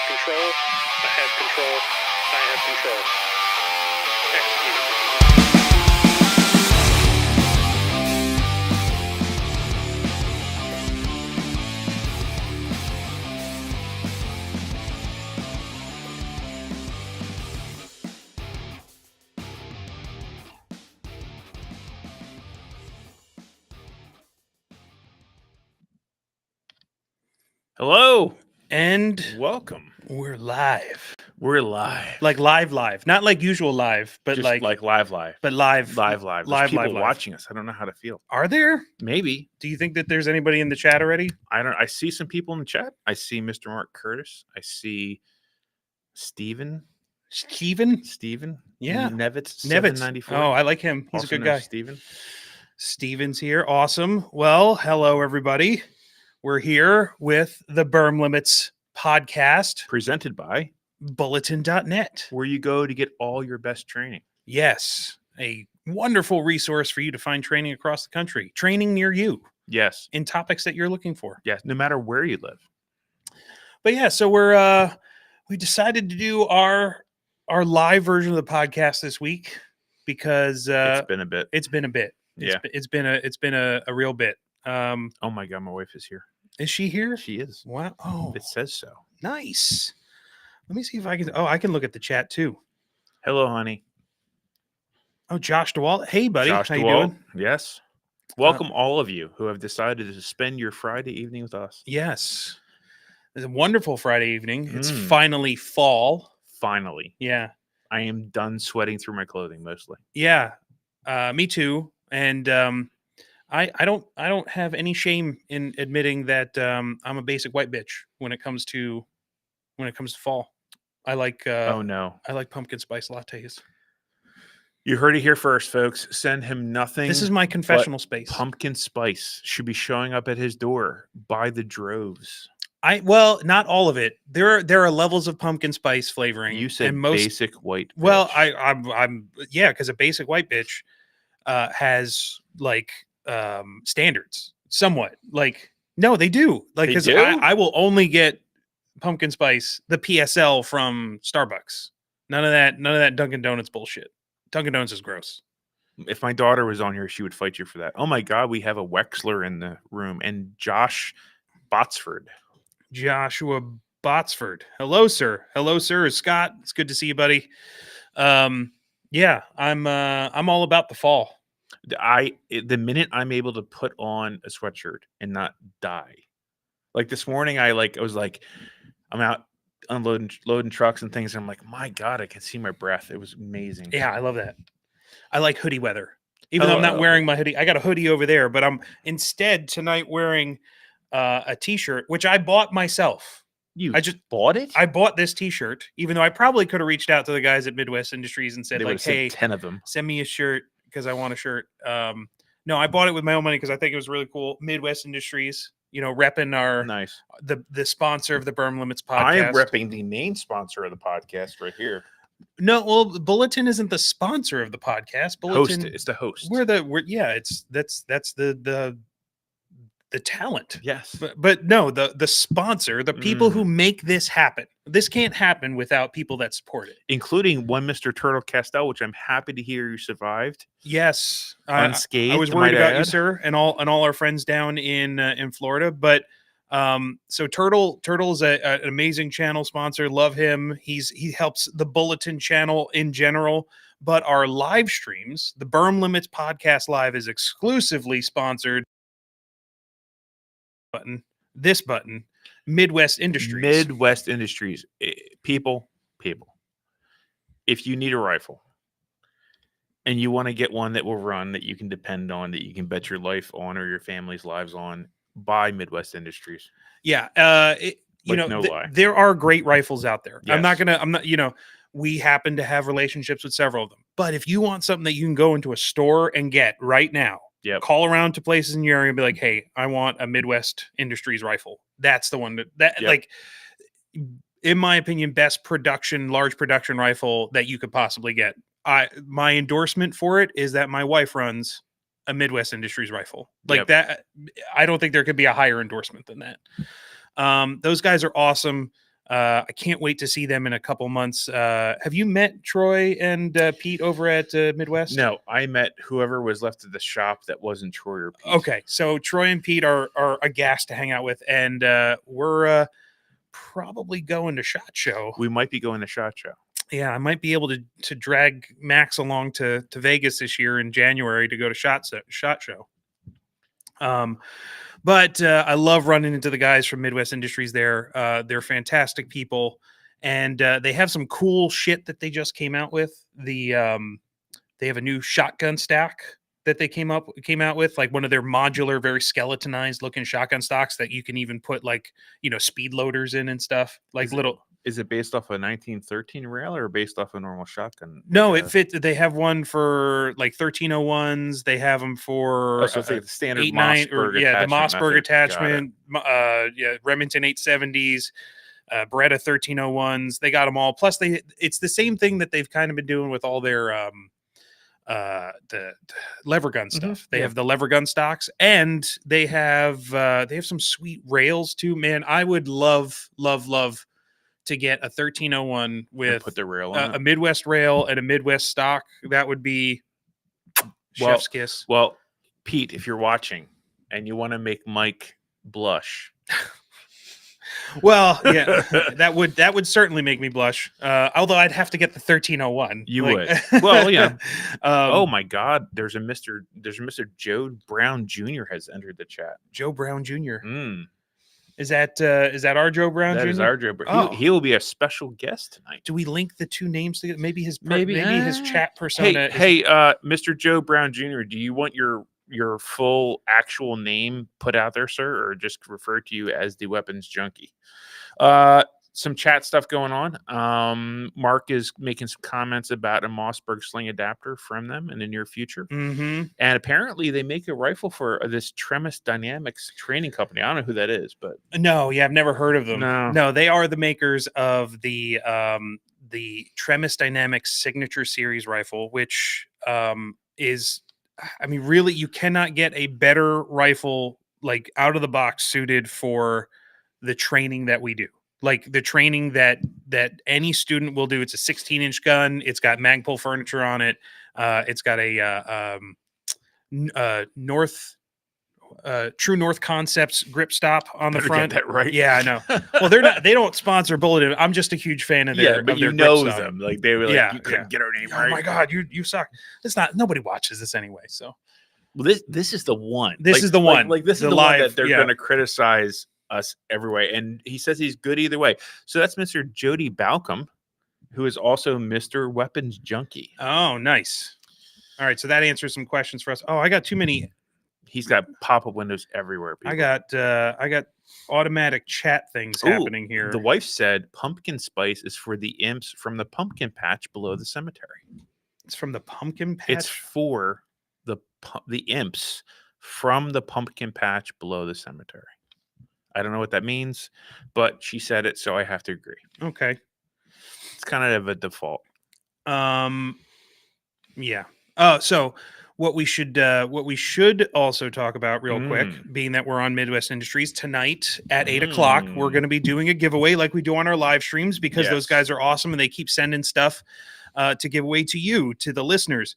control. I have control. I have control. Execute. Hello And welcome. we're live. We're live. Like live. Not like usual live, but Just like live. but live. Live. There's people live. watching us. I don't know how to feel. Are there? Maybe. Do you think that there's anybody in the chat already? I see some people in the chat. I see Mr. Mark Curtis. I see Steven. Yeah. Nevitz, Nevitz. 794. Oh, I like him. He's Also a good known guy. as Steven. Steven's here. Awesome. Well, hello, everybody. We're here with the Berm Limits podcast, Presented by bulletin.net. where you go to get all your best training. Yes, a wonderful resource for you to find training across the country, training near you Yes. in topics that you're looking for. Yes. No matter where you live. But yeah, so we decided to do our live version of the podcast this week because It's been a bit. It's been a real bit. Oh my God, my wife is here. Is she here? She is. Wow. Oh, It says so. nice. Let me see if I can. Oh, I can look at the chat too. Hello, honey. Oh, Josh DeWalt. Hey, buddy. Josh How DeWalt. you doing? Yes. Welcome all of you who have decided to spend your Friday evening with us. Yes. It's a wonderful Friday evening. It's Mm. finally fall. Finally. Yeah. I am done sweating through my clothing mostly. Yeah. Me too. And I don't have any shame in admitting that I'm a basic white bitch when it comes to fall. I like Oh no. I like pumpkin spice lattes. You heard it here first, folks. Send him nothing. This is my confessional space. Pumpkin spice should be showing up at his door by the droves. Well, not all of it. There are levels of pumpkin spice flavoring. You said and most, basic white. Well, bitch. I'm yeah, because a basic white bitch has like standards somewhat. Like no, they do. Like because I will only get pumpkin spice, the PSL from Starbucks. None of that Dunkin' Donuts bullshit. Dunkin' Donuts is gross. If my daughter was on here, she would fight you for that. Oh my God, we have a Wexler in the room and Josh Botsford. Joshua Botsford. Hello, sir. Hello, sir. Scott. It's good to see you, buddy. Yeah, I'm all about the fall. The minute I'm able to put on a sweatshirt and not die. Like this morning, I was like, I'm out loading trucks and things. And I'm like, my God, I can see my breath. It was amazing. Yeah, I love that. I like hoodie weather. Even though I'm not wearing my hoodie. I got a hoodie over there, but I'm instead tonight wearing a t-shirt, which I bought myself. I just bought it? I bought this t-shirt, even though I probably could have reached out to the guys at Midwest Industries and said, like, hey, 10 of them. Send me a shirt because I want a shirt. No, I bought it with my own money because I think it was really cool. Midwest Industries, repping our nice the sponsor of the Berm Limits podcast. I am repping the main sponsor of the podcast right here. No, well, Bulletin isn't the sponsor of the podcast. Bulletin, it's the host. That's the talent. Yes. But no, the sponsor, the people who make this happen. This can't happen without people that support it. Including one Mr. Turtle Castell, which I'm happy to hear you survived. Yes. Unscathed. I was worried about you, sir, and all our friends down in Florida. But so Turtle's an amazing channel sponsor. Love him. He helps the Bulletin channel in general. But our live streams, the Berm Limits Podcast Live, is exclusively sponsored. This button, Midwest Industries. People, if you need a rifle and you want to get one that will run, that you can depend on, that you can bet your life on or your family's lives on, buy Midwest Industries. Yeah. Lie. There are great rifles out there. Yes. We happen to have relationships with several of them, but if you want something that you can go into a store and get right now, call around to places in your area and be like, hey, I want a Midwest Industries rifle. That's the one like, in my opinion, best large production rifle that you could possibly get. My endorsement for it is that my wife runs a Midwest Industries rifle like that. I don't think there could be a higher endorsement than that. Those guys are awesome. I can't wait to see them in a couple months. Have you met Troy and Pete over at Midwest? No, I met whoever was left at the shop that wasn't Troy or Pete. Okay, so Troy and Pete are a gas to hang out with, and we're probably going to SHOT Show. We might be going to SHOT Show. Yeah, I might be able to drag Max along to Vegas this year in January to go to SHOT Show. But I love running into the guys from Midwest Industries there. They're fantastic people, and they have some cool shit that they just came out with. They have a new shotgun stack that they came out with, like one of their modular, very skeletonized looking shotgun stocks that you can even put like, speed loaders in and stuff, like Is it based off a 1913 rail or based off a normal shotgun? No, it fits. They have one for like 1301s. They have them for so it's like the standard 8.9 Mossberg the Mossberg method. attachment. Remington 870s, Beretta 1301s. They got them all. Plus, it's the same thing that they've kind of been doing with all their the lever gun stuff. They have the lever gun stocks, and they have some sweet rails too. Man, I would love to get a 1301 with put the rail on a Midwest rail and a Midwest stock. That would be chef's kiss. Well, Pete, if you're watching and you want to make Mike blush, well, yeah, that would certainly make me blush. Although I'd have to get the 1301. You would. Well, yeah. Oh my God, there's a Mr. Joe Brown Jr. has entered the chat. Joe Brown Jr. Is that our Joe Brown Jr.? That is our Joe Brown. He will be a special guest tonight. Do we link the two names together? Maybe his chat persona. Hey, Mr. Joe Brown Jr., do you want your full actual name put out there, sir, or just refer to you as the weapons junkie? Some chat stuff going on. Mark is making some comments about a Mossberg sling adapter from them in the near future. Mm-hmm. And apparently they make a rifle for this Tremis Dynamics training company. I don't know who that is, but no, I've never heard of them. No, they are the makers of the Tremis Dynamics Signature Series rifle, which is, I mean, really, you cannot get a better rifle like out of the box suited for the training that we do. Like the training that any student will do. It's a 16-inch gun. It's got Magpul furniture on it. It's got a True North Concepts grip stop on the front. Get that right. Yeah, I know. Well, they don't sponsor Bullet. I'm just a huge fan of their. Yeah, but you know them. Like they were like, you couldn't get our name right. Oh my God, you suck. It's not. Nobody watches this anyway. So, well, this is the one. This is the one. Like this is the live, one that they're going to criticize us every way, and he says he's good either way. So that's Mr. Jody Balcom, who is also Mr. Weapons Junkie. Oh, nice. All right, so that answers some questions for us. Oh, I got too many. He's got pop-up windows everywhere. People. I got automatic chat things happening here. The wife said pumpkin spice is for the imps from the pumpkin patch below the cemetery. It's from the pumpkin patch. It's for the imps from the pumpkin patch below the cemetery. I don't know what that means, but she said it, so I have to agree. Okay. It's kind of a default. Yeah. So what we should also talk about real quick, being that we're on Midwest Industries tonight at 8:00, we're going to be doing a giveaway like we do on our live streams because those guys are awesome and they keep sending stuff to give away to you, to the listeners.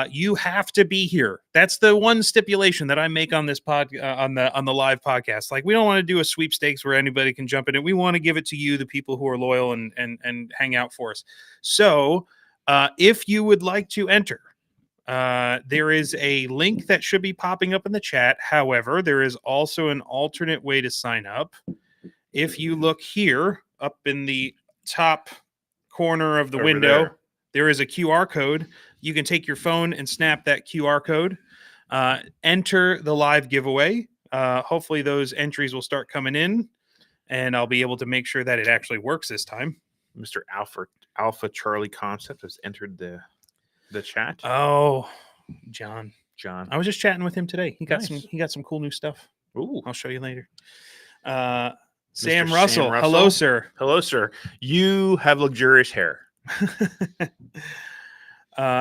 You have to be here. That's the one stipulation that I make on this on the live podcast. Like, we don't want to do a sweepstakes where anybody can jump in it. We want to give it to you, the people who are loyal and hang out for us. So, if you would like to enter, there is a link that should be popping up in the chat. However, there is also an alternate way to sign up. If you look here up in the top corner of the window, there is a QR code. You can take your phone and snap that QR code, enter the live giveaway. Hopefully those entries will start coming in, and I'll be able to make sure that it actually works this time. Mr. Alpha Charlie Concept has entered the chat. Oh, John. I was just chatting with him today. He got some cool new stuff. Ooh. I'll show you later. Sam Russell. Hello, sir. Hello, sir. You have luxurious hair.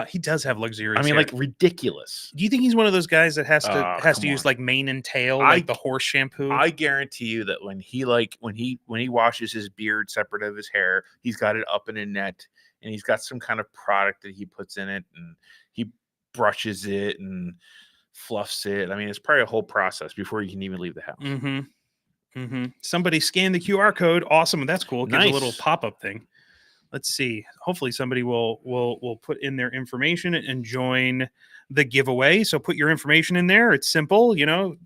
He does have luxurious I mean, hair. like ridiculous. Do you think he's one of those guys that has to Come use on. like mane and tail, like the horse shampoo? I guarantee you that when he washes his beard separate of his hair, he's got it up in a net, and he's got some kind of product that he puts in it, and he brushes it and fluffs it. I mean, it's probably a whole process before you can even leave the house. Mm-hmm. Mm-hmm. Somebody scan the QR code. Awesome. That's cool. It gives a little pop-up thing. Let's see. Hopefully somebody will put in their information and join the giveaway. So put your information in there. It's simple,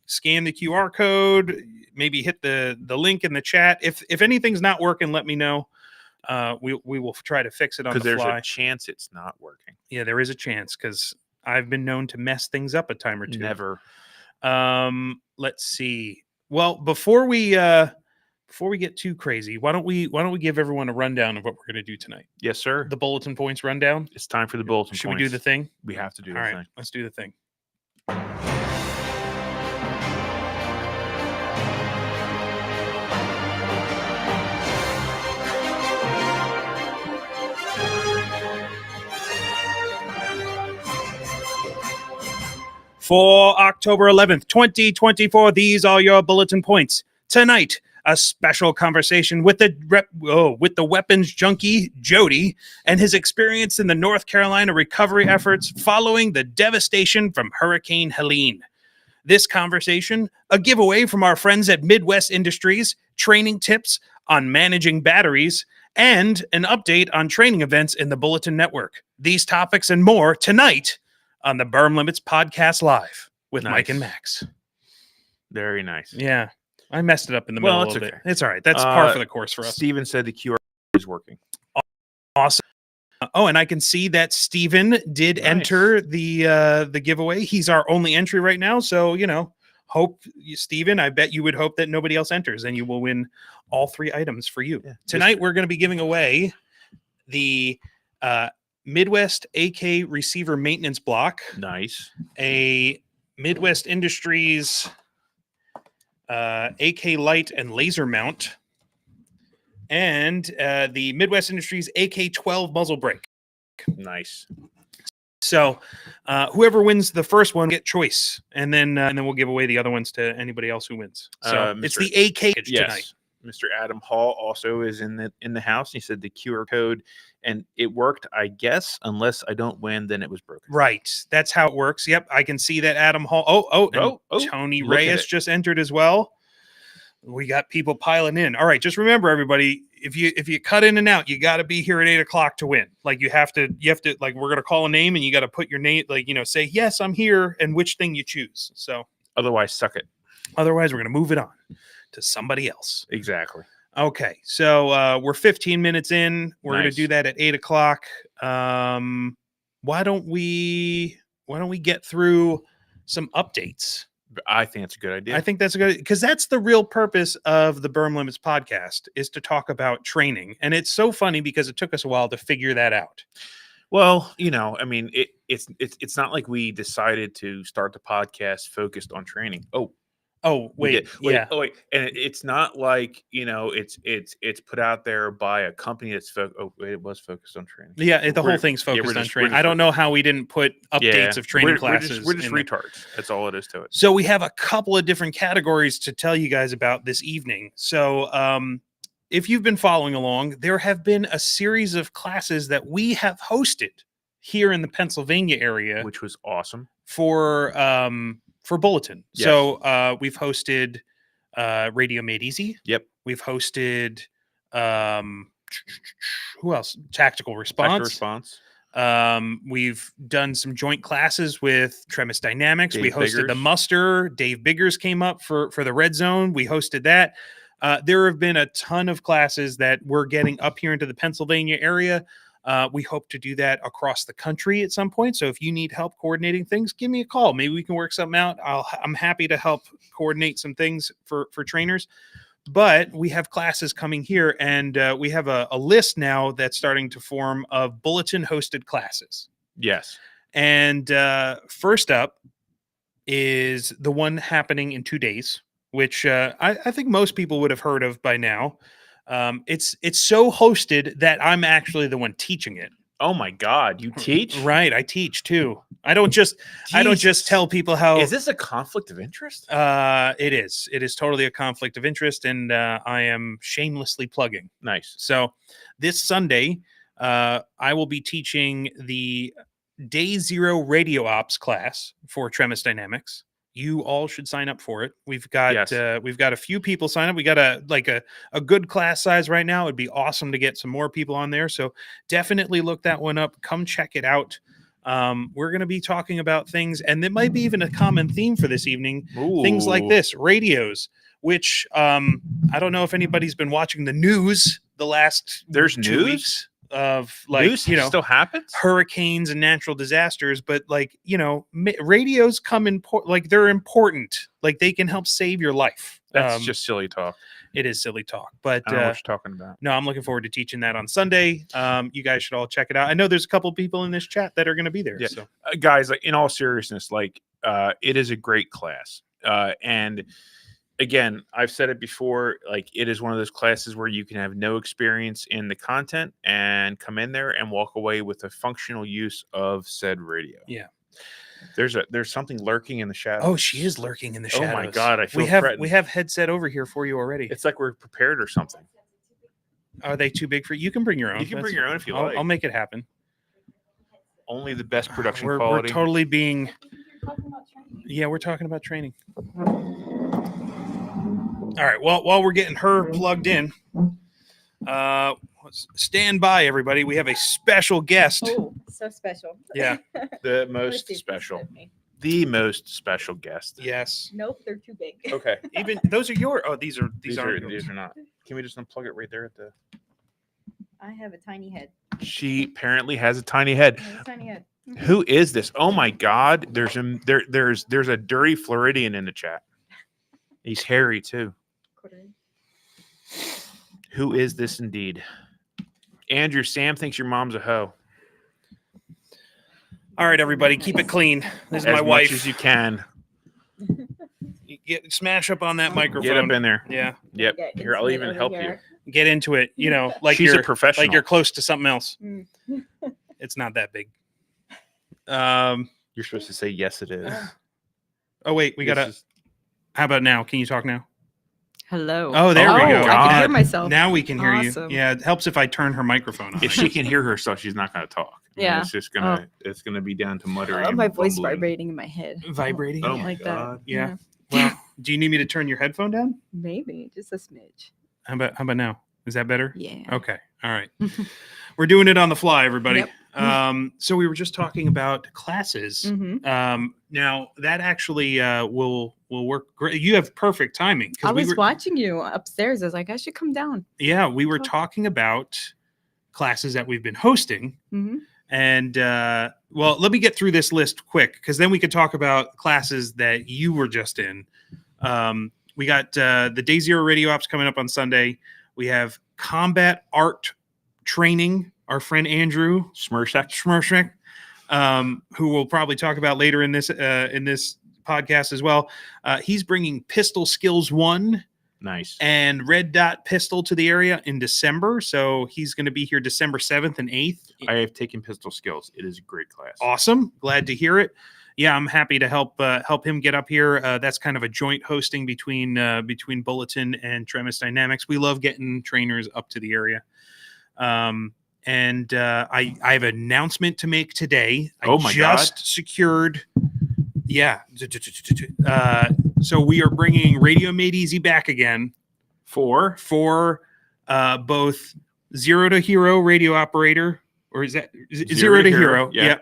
scan the QR code, maybe hit the link in the chat. If anything's not working, let me know. We will try to fix it on the fly. Because there's a chance it's not working. Yeah, there is a chance because I've been known to mess things up a time or two. Never. Let's see. Well, before we get too crazy, why don't we give everyone a rundown of what we're going to do tonight? Yes, sir. The bulletin points rundown. It's time for the bulletin points. Should we do the thing? We have to do All the right, thing. let's do the thing. For October 11th, 2024, these are your bulletin points. Tonight, a special conversation with the weapons junkie, Jody, and his experience in the North Carolina recovery efforts following the devastation from Hurricane Helene. This conversation, a giveaway from our friends at Midwest Industries, training tips on managing batteries, and an update on training events in the Bulletin Network. These topics and more tonight on the Berm Limits Podcast Live with Mike and Max. Very nice. Yeah. I messed it up in the middle a little bit. It's all right. That's par for the course for us. Steven said the QR is working. Awesome. Oh, and I can see that Steven did enter the giveaway. He's our only entry right now. So, hope, Steven, I bet you would hope that nobody else enters and you will win all 3 items for you. Yeah. Tonight, we're going to be giving away the Midwest AK receiver maintenance block. Nice. A Midwest Industries AK light and laser mount, and the Midwest Industries AK-12 muzzle brake. Nice. So whoever wins the first one get choice, and then we'll give away the other ones to anybody else who wins. So it's the AK tonight. Mr. Adam Hall also is in the house. He said the QR code, and it worked, I guess, unless I don't win, then it was broken. Right. That's how it works. Yep. I can see that Adam Hall. Tony Reyes just entered as well. We got people piling in. All right. Just remember, everybody, if you cut in and out, you got to be here at 8:00 to win. Like you have to, like, we're going to call a name and you got to put your name, like, say, yes, I'm here, and which thing you choose. So otherwise, suck it. Otherwise, we're going to move it on to somebody else. Exactly. Okay, so we're 15 minutes in. We're going to do that at 8:00. Why don't we get through some updates? I think it's a good idea. I think that's a good, because that's the real purpose of the Berm Limits podcast, is to talk about training. And it's so funny because it took us a while to figure that out. Well, I mean, it's not like we decided to start the podcast focused on training. Wait, yeah. And it's not like, it's put out there by a company that's it was focused on training. Yeah, the whole thing's focused on training. I don't know how we didn't put updates of training classes. We're just retards. That's all it is to it. So we have a couple of different categories to tell you guys about this evening. So if you've been following along, there have been a series of classes that we have hosted here in the Pennsylvania area, which was awesome for Bulletin. Yes. So we've hosted Radio Made Easy. Yep. We've hosted who else? Tactical Response. We've done some joint classes with Tremis Dynamics. We hosted the Muster. Dave Biggers came up for the Red Zone. We hosted that. There have been a ton of classes that we're getting up here into the Pennsylvania area. We hope to do that across the country at some point. So if you need help coordinating things, give me a call. Maybe we can work something out. I'm happy to help coordinate some things for trainers. But we have classes coming here, and we have a list now that's starting to form of Bulletin hosted classes. Yes. And first up is the one happening in 2 days, which I think most people would have heard of by now. It's so hosted that I'm actually the one teaching it. Oh my God, you teach? Right, I teach too. I don't just tell people how. Is this a conflict of interest? It is. It is totally a conflict of interest, and I am shamelessly plugging. Nice. So, this Sunday, I will be teaching the Day Zero Radio Ops class for Tremis Dynamics. You all should sign up for it. We've got a few people sign up. We got a good class size right now. It'd be awesome to get some more people on there. So definitely look that one up. Come check it out. We're going to be talking about things, and there might be even a common theme for this evening. Ooh. Things like this, radios, which I don't know if anybody's been watching the news the last There's 2 news weeks of like, news still happens, hurricanes and natural disasters, but like, radios come like they're important, like they can help save your life. That's just silly talk. It is silly talk, but I don't know what you're talking about. No, I'm looking forward to teaching that on Sunday. You guys should all check it out. I know there's a couple people in this chat that are going to be there. Yeah. So guys, like in all seriousness, like it is a great class. And again, I've said it before, like it is one of those classes where you can have no experience in the content and come in there and walk away with a functional use of said radio. Yeah. There's something lurking in the shadows. Oh, she is lurking in the shadows. Oh my God, I feel we have headset over here for you already. It's like we're prepared or something. Are they too big for you? You can bring your own. You can bring your own if you like. I'll make it happen. Only the best production We're quality. We're totally being. Yeah, we're talking about training. All right. Well, while we're getting her plugged in, stand by, everybody. We have a special guest. Oh, so special. Yeah. The most special. The most special guest. Yes. Nope, they're too big. Okay. Even those are your. Oh, these aren't These yours. are not. Can we just unplug it right there at the? I have a tiny head. She apparently has a tiny head. I have a tiny head. Who is this? Oh my God! There's a dirty Floridian in the chat. He's hairy too. Who is this indeed? Andrew, Sam thinks your mom's a hoe. All right, everybody, keep it clean. This is my wife. As much as you can. Smash up on that microphone. Get up in there. Yeah. Yep. Here, I'll even help you. Get into it. Like she's a professional. Like you're close to something else. It's not that big. You're supposed to say yes, it is. Oh wait, we gotta. How about now? Can you talk now? Hello. Oh, there we go. I can hear myself. Now we can hear Awesome. you. Yeah, it helps if I turn her microphone on. If she can hear herself, she's not going to talk. Yeah. It's just gonna. It's gonna be down to muttering. I love and my voice bumbling. vibrating in my head. Vibrating. Oh my like God. that. Yeah. Well, do you need me to turn your headphone down? Maybe just a smidge. How about now? Is that better? Yeah. Okay. All right. We're doing it on the fly, everybody. Yep. So we were just talking about classes. Mm-hmm. Now that actually will work great. You have perfect timing. I was watching you upstairs. I was like, I should come down. Yeah, we were talking about classes that we've been hosting. Mm-hmm. And well, let me get through this list quick, because then we could talk about classes that you were just in. We got the Day Zero Radio Ops coming up on Sunday. We have combat art training. Our friend Andrew Smurshek, who we'll probably talk about later in this podcast as well. He's bringing Pistol Skills 1. Nice. And Red Dot Pistol to the area in December. So he's going to be here December 7th and 8th. I have taken Pistol Skills. It is a great class. Awesome. Glad to hear it. Yeah, I'm happy to help him get up here. That's kind of a joint hosting between Bulletin and Tremis Dynamics. We love getting trainers up to the area. And I have an announcement to make today. I just secured. Yeah. So we are bringing Radio Made Easy back again for both Zero to Hero radio operator, or is it Zero to Hero? Yeah.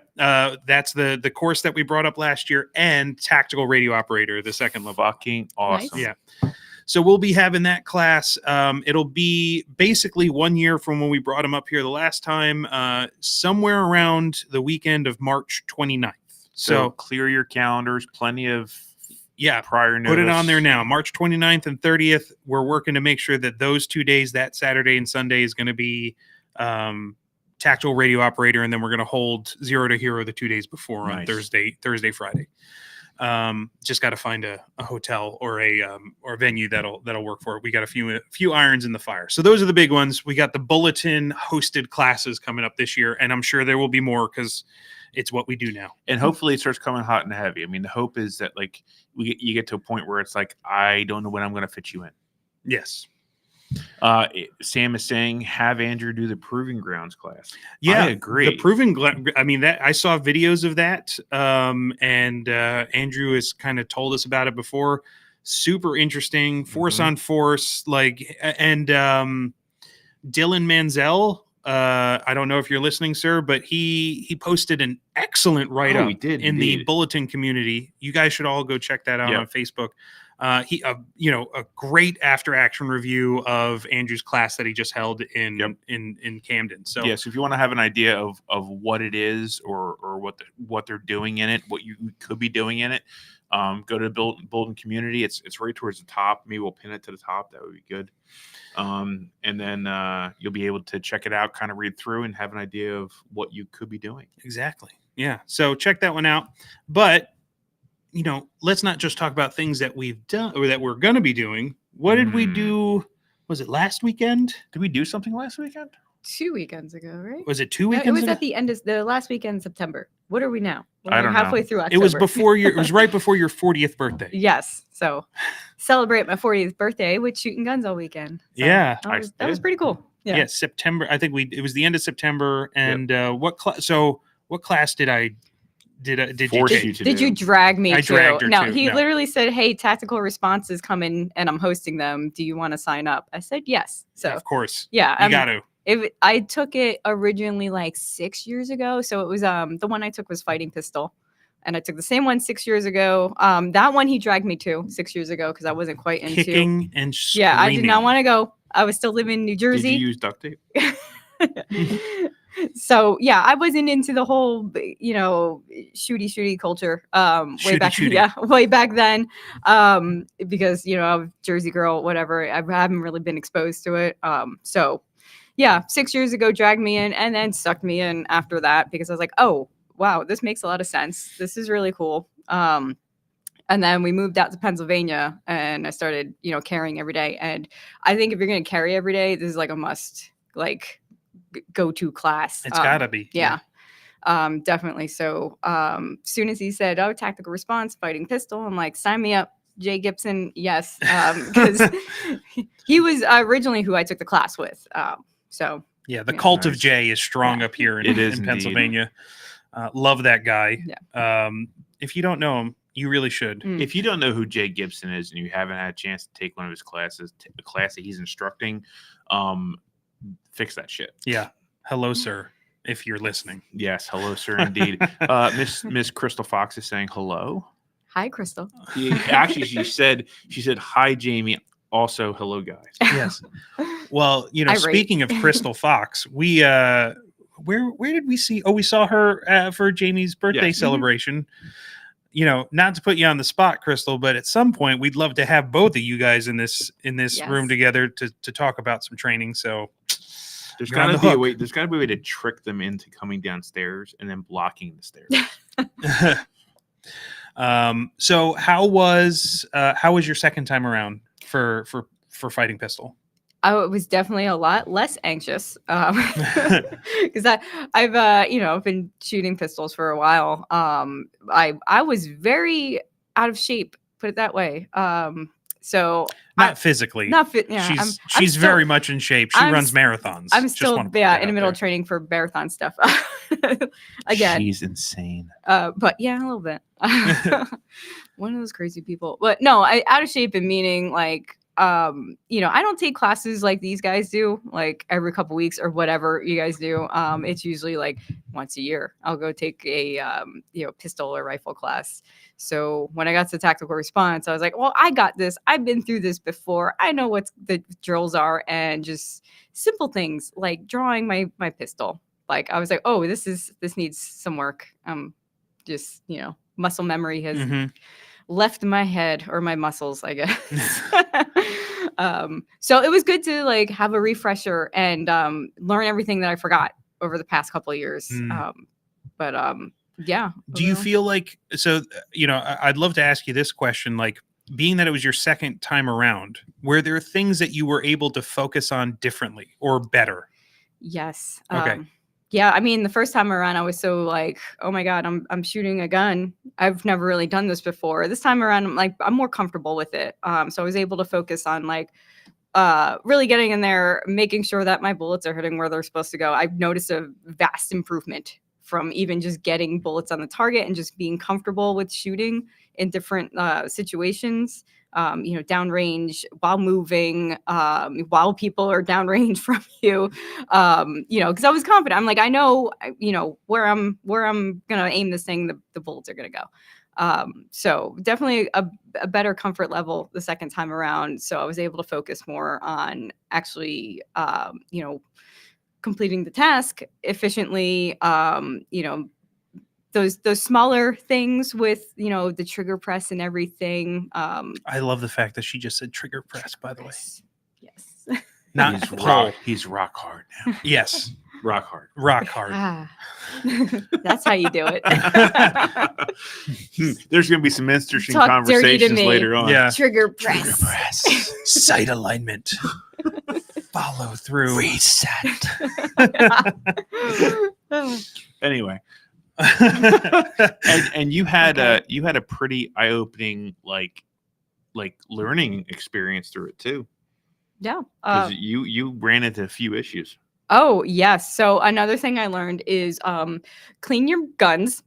That's the course that we brought up last year, and Tactical Radio Operator, the second level. Fucking awesome. Nice. Yeah. So we'll be having that class. It'll be basically 1 year from when we brought him up here the last time, somewhere around the weekend of March 29th. So clear your calendars. Plenty of prior notice. Put it on there now. March 29th and 30th. We're working to make sure that those 2 days, that Saturday and Sunday, is going to be Tactical Radio Operator, and then we're going to hold Zero to Hero the 2 days before on Thursday, Friday. Just got to find a hotel or a venue that'll work for it. We got a few irons in the fire. So those are the big ones. We got the bulletin hosted classes coming up this year, and I'm sure there will be more because it's what we do now. And hopefully it starts coming hot and heavy. I mean, the hope is that like you get to a point where it's like, I don't know when I'm going to fit you in. Yes. Sam is saying have Andrew do the Proving Grounds class. Yeah, I agree. The I mean, that I saw videos of that, and Andrew has kind of told us about it before. Super interesting, force on force, like, and Dylan Manzel. I don't know if you're listening, sir, but he posted an excellent write-up in the bulletin community. You guys should all go check that out on Facebook. He a great after action review of Andrew's class that he just held in Camden. So yes, if you want to have an idea of what it is or what they're doing in it, what you could be doing in it, go to the bulletin community. It's right towards the top. Maybe we'll pin it to the top. That would be good. And then you'll be able to check it out, kind of read through, and have an idea of what you could be doing. Exactly. Yeah. So check that one out. But let's not just talk about things that we've done or that we're going to be doing. What did we do? Was it last weekend? Did we do something last weekend? 2 weekends ago, right? Was it 2 weekends? It was ago? at the end of the last weekend in September. What are we now? I don't know. Halfway through October. It was it was right before your 40th birthday. Yes. So celebrate my 40th birthday with shooting guns all weekend. So yeah. That was pretty cool. Yeah. September. I think it was the end of September. And what class did you drag me I to? dragged her No, to. he literally said, "Hey, tactical response is coming and I'm hosting them. Do you want to sign up?" I said yes. So of course. Yeah. You got to. I took it originally like 6 years ago. So it was the one I took was fighting pistol. And I took the same one 6 years ago. That one he dragged me to 6 years ago because I wasn't quite into kicking and screaming. Yeah, I did not want to go. I was still living in New Jersey. Did you use duct tape? So yeah, I wasn't into the whole, shooty culture way back. Shooty. Yeah, way back then. Because I'm a Jersey girl, whatever. I haven't really been exposed to it. So yeah, 6 years ago, dragged me in and then sucked me in after that because I was like, oh wow, this makes a lot of sense. This is really cool. And then we moved out to Pennsylvania and I started, carrying every day. And I think if you're going to carry every day, this is like a must, like go-to class. It's gotta be. Yeah. Definitely. So soon as he said, oh, tactical response, fighting pistol, I'm like, sign me up. Jay Gibson. Yes. Because he was originally who I took the class with. So yeah, the cult of Jay is strong up here in Pennsylvania. Love that guy. Yeah. If you don't know him, you really should. If you don't know who Jay Gibson is and you haven't had a chance to take one of his classes, the class that he's instructing, fix that shit. Yeah. Hello, sir, if you're listening. Yes. Hello, sir, indeed. Miss Crystal Fox is saying hello. Hi, Crystal. Actually, she said, hi, Jamie. Also, hello, guys. Yes. Well, speaking of Crystal Fox, we where did we see? Oh, we saw her for Jamie's birthday celebration. Not to put you on the spot, Crystal, but at some point we'd love to have both of you guys in this room together to talk about some training. So there's got to be a way. There's got to be a way to trick them into coming downstairs and then blocking the stairs. So how was your second time around for fighting pistol? Oh, it was definitely a lot less anxious because I've been shooting pistols for a while. I was very out of shape, put it that way. So not physically, not fit. Yeah, she's very much in shape. She runs marathons. I'm still in the middle of training for marathon stuff. Again, she's insane. But yeah, a little bit. One of those crazy people. But no, out of shape and meaning like. I don't take classes like these guys do, like every couple weeks or whatever you guys do. It's usually like once a year. I'll go take a pistol or rifle class. So when I got to tactical response, I was like, well, I got this. I've been through this before. I know what the drills are and just simple things like drawing my pistol. Like I was like, oh, this needs some work. Just muscle memory has. Left my head or my muscles, I guess. So it was good to like have a refresher and learn everything that I forgot over the past couple of years. But Yeah. Do you feel like, so, I'd love to ask you this question, like, being that it was your second time around, were there things that you were able to focus on differently or better? Yes. Okay. Yeah, I mean, the first time around, I was so like, "Oh my god, I'm shooting a gun. I've never really done this before." This time around, I'm more comfortable with it. So I was able to focus on like, really getting in there, making sure that my bullets are hitting where they're supposed to go. I've noticed a vast improvement from even just getting bullets on the target and just being comfortable with shooting in different situations. Downrange while moving, while people are downrange from you. Because I was confident. I'm like, I know, where I'm gonna aim this thing, the bullets are gonna go. So definitely a better comfort level the second time around. So I was able to focus more on actually, completing the task efficiently. Those smaller things with the trigger press and everything. I love the fact that she just said trigger press, by the way. Yes. Not pull. He's rock hard now. Yes. Rock hard. Rock hard. That's how you do it. There's going to be some interesting Talk dirty to conversations me. later on. Yeah. Trigger Trigger press. press. Sight alignment. Follow through. Reset. Anyway. and you had a pretty eye-opening like learning experience through it too. Yeah. Because you ran into a few issues. Oh, yes. So another thing I learned is clean your guns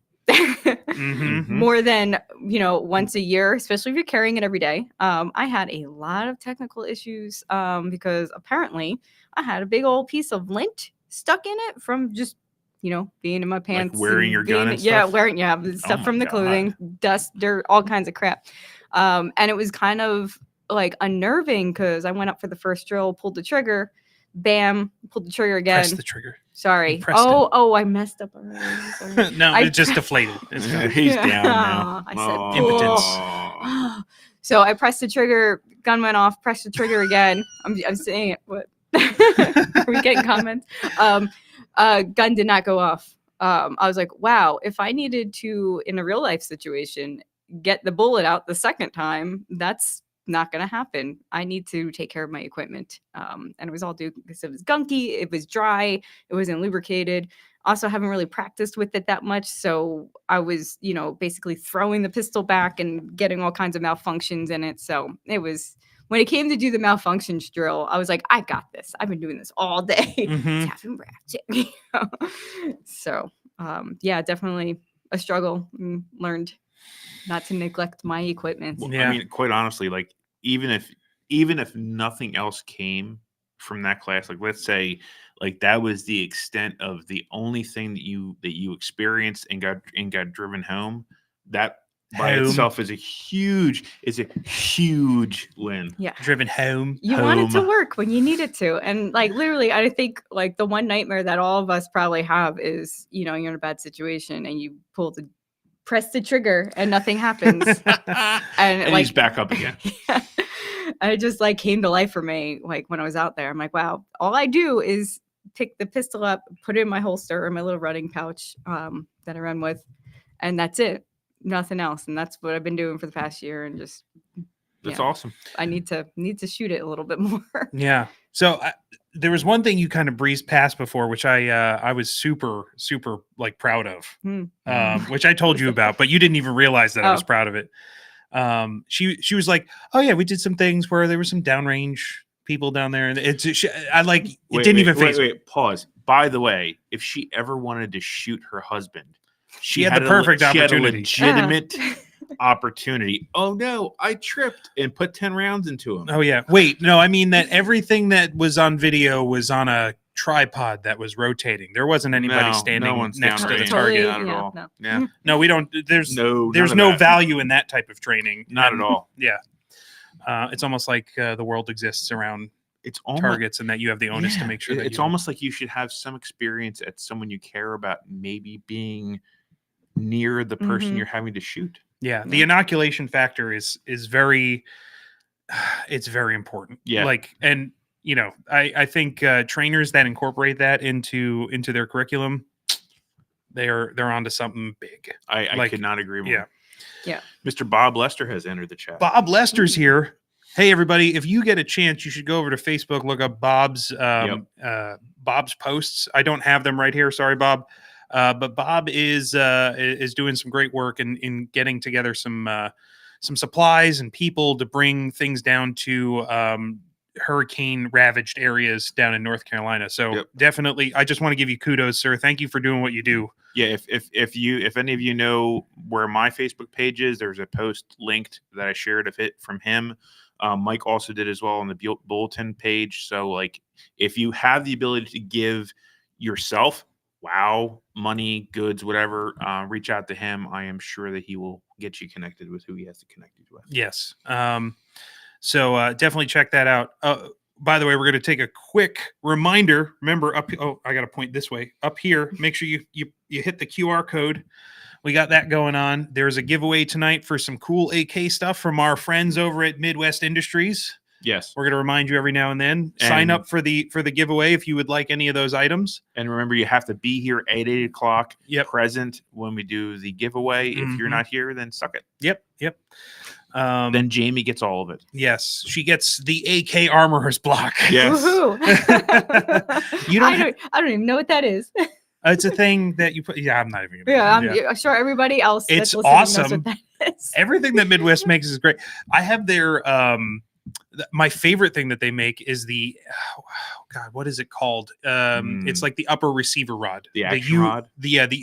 more than, once a year, especially if you're carrying it every day. I had a lot of technical issues because apparently I had a big old piece of lint stuck in it from just, being in my pants. Like wearing your gun and yeah, stuff? the stuff from the clothing, dust, dirt, all kinds of crap. And it was kind of like unnerving because I went up for the first drill, pulled the trigger, bam, pulled the trigger again. Press the trigger. Sorry. Pressed it. Oh, I messed up already. Sorry. No, it just deflated. It's fine. He's down now. I said Oh. Impotence. So I pressed the trigger, gun went off, pressed the trigger again. I'm saying it. What? Are we getting comments? Gun did not go off. I was like, wow, if I needed to, in a real life situation, get the bullet out the second time, that's not going to happen. I need to take care of my equipment. And it was all due because it was gunky, it was dry, it wasn't lubricated. Also haven't really practiced with it that much. So I was, basically throwing the pistol back and getting all kinds of malfunctions in it. So it was, when it came to do the malfunctions drill, I was like, I got this. I've been doing this all day. Tap and ratchet. So yeah, definitely a struggle. Learned not to neglect my equipment. Well, Yeah. I mean, quite honestly, like even if nothing else came from that class, like let's say like that was the extent of the only thing that you experienced and got driven home, that by itself is a huge win. Yeah. Driven home. You want it to work when you need it to. And like literally, I think like the one nightmare that all of us probably have is, you're in a bad situation and you press the trigger and nothing happens. and like, he's back up again. Yeah. And it just like came to life for me. Like when I was out there, I'm like, wow, all I do is pick the pistol up, put it in my holster or my little running pouch that I run with. And that's it. Nothing else. And that's what I've been doing for the past year. And just, That's awesome. I need to shoot it a little bit more. Yeah. So there was one thing you kind of breezed past before, which I was super, super like proud of, which I told you about, but you didn't even realize that I was proud of it. She was like, oh yeah, we did some things where there were some downrange people down there. And didn't even face me. Wait, pause. By the way, if she ever wanted to shoot her husband, she had the perfect opportunity. She had a legitimate opportunity. Oh no, I tripped and put 10 rounds into him. Oh yeah. Wait, no, I mean that everything that was on video was on a tripod that was rotating. There wasn't anybody standing next to the target. Not at all. No. Yeah. No, we don't. There's no that. value in that type of training. Not at all. Yeah. It's almost like the world exists around it's almost, targets and that you have the onus to make sure that it's almost like you should have some experience at someone you care about maybe being near the person you're having to shoot. Yeah, the inoculation factor is very, it's very important. Yeah, like, and I think trainers that incorporate that into their curriculum, They're onto something big. I could not agree more. Yeah. Mr. Bob Lester has entered the chat. Bob Lester's here. Hey everybody, if you get a chance, you should go over to Facebook, look up Bob's Bob's posts. I don't have them right here, sorry Bob. But Bob is doing some great work in getting together some supplies and people to bring things down to hurricane ravaged areas down in North Carolina. So definitely, I just want to give you kudos, sir. Thank you for doing what you do. Yeah, if any of you know where my Facebook page is, there's a post linked that I shared of it from him. Mike also did as well on the bulletin page. So like, if you have the ability to give yourself, money, goods, whatever, reach out to him. I am sure that he will get you connected with who he has to connect you with. Yes. So definitely check that out. By the way, we're going to take a quick reminder. Remember, I got to point this way. Up here, make sure you hit the QR code. We got that going on. There's a giveaway tonight for some cool AK stuff from our friends over at Midwest Industries. Yes. We're going to remind you every now and then. Sign up for the giveaway if you would like any of those items. And remember, you have to be here at 8 o'clock present when we do the giveaway. If you're not here, then suck it. Yep. Then Jamie gets all of it. Yes, she gets the AK Armorer's block. Yes. I don't even know what that is. It's a thing that you put. Yeah, I'm not even. I'm sure everybody else. It's that's awesome. knows what that is. Everything that Midwest makes is great. I have their my favorite thing that they make is the what is it called? It's like the upper receiver rod. The action rod.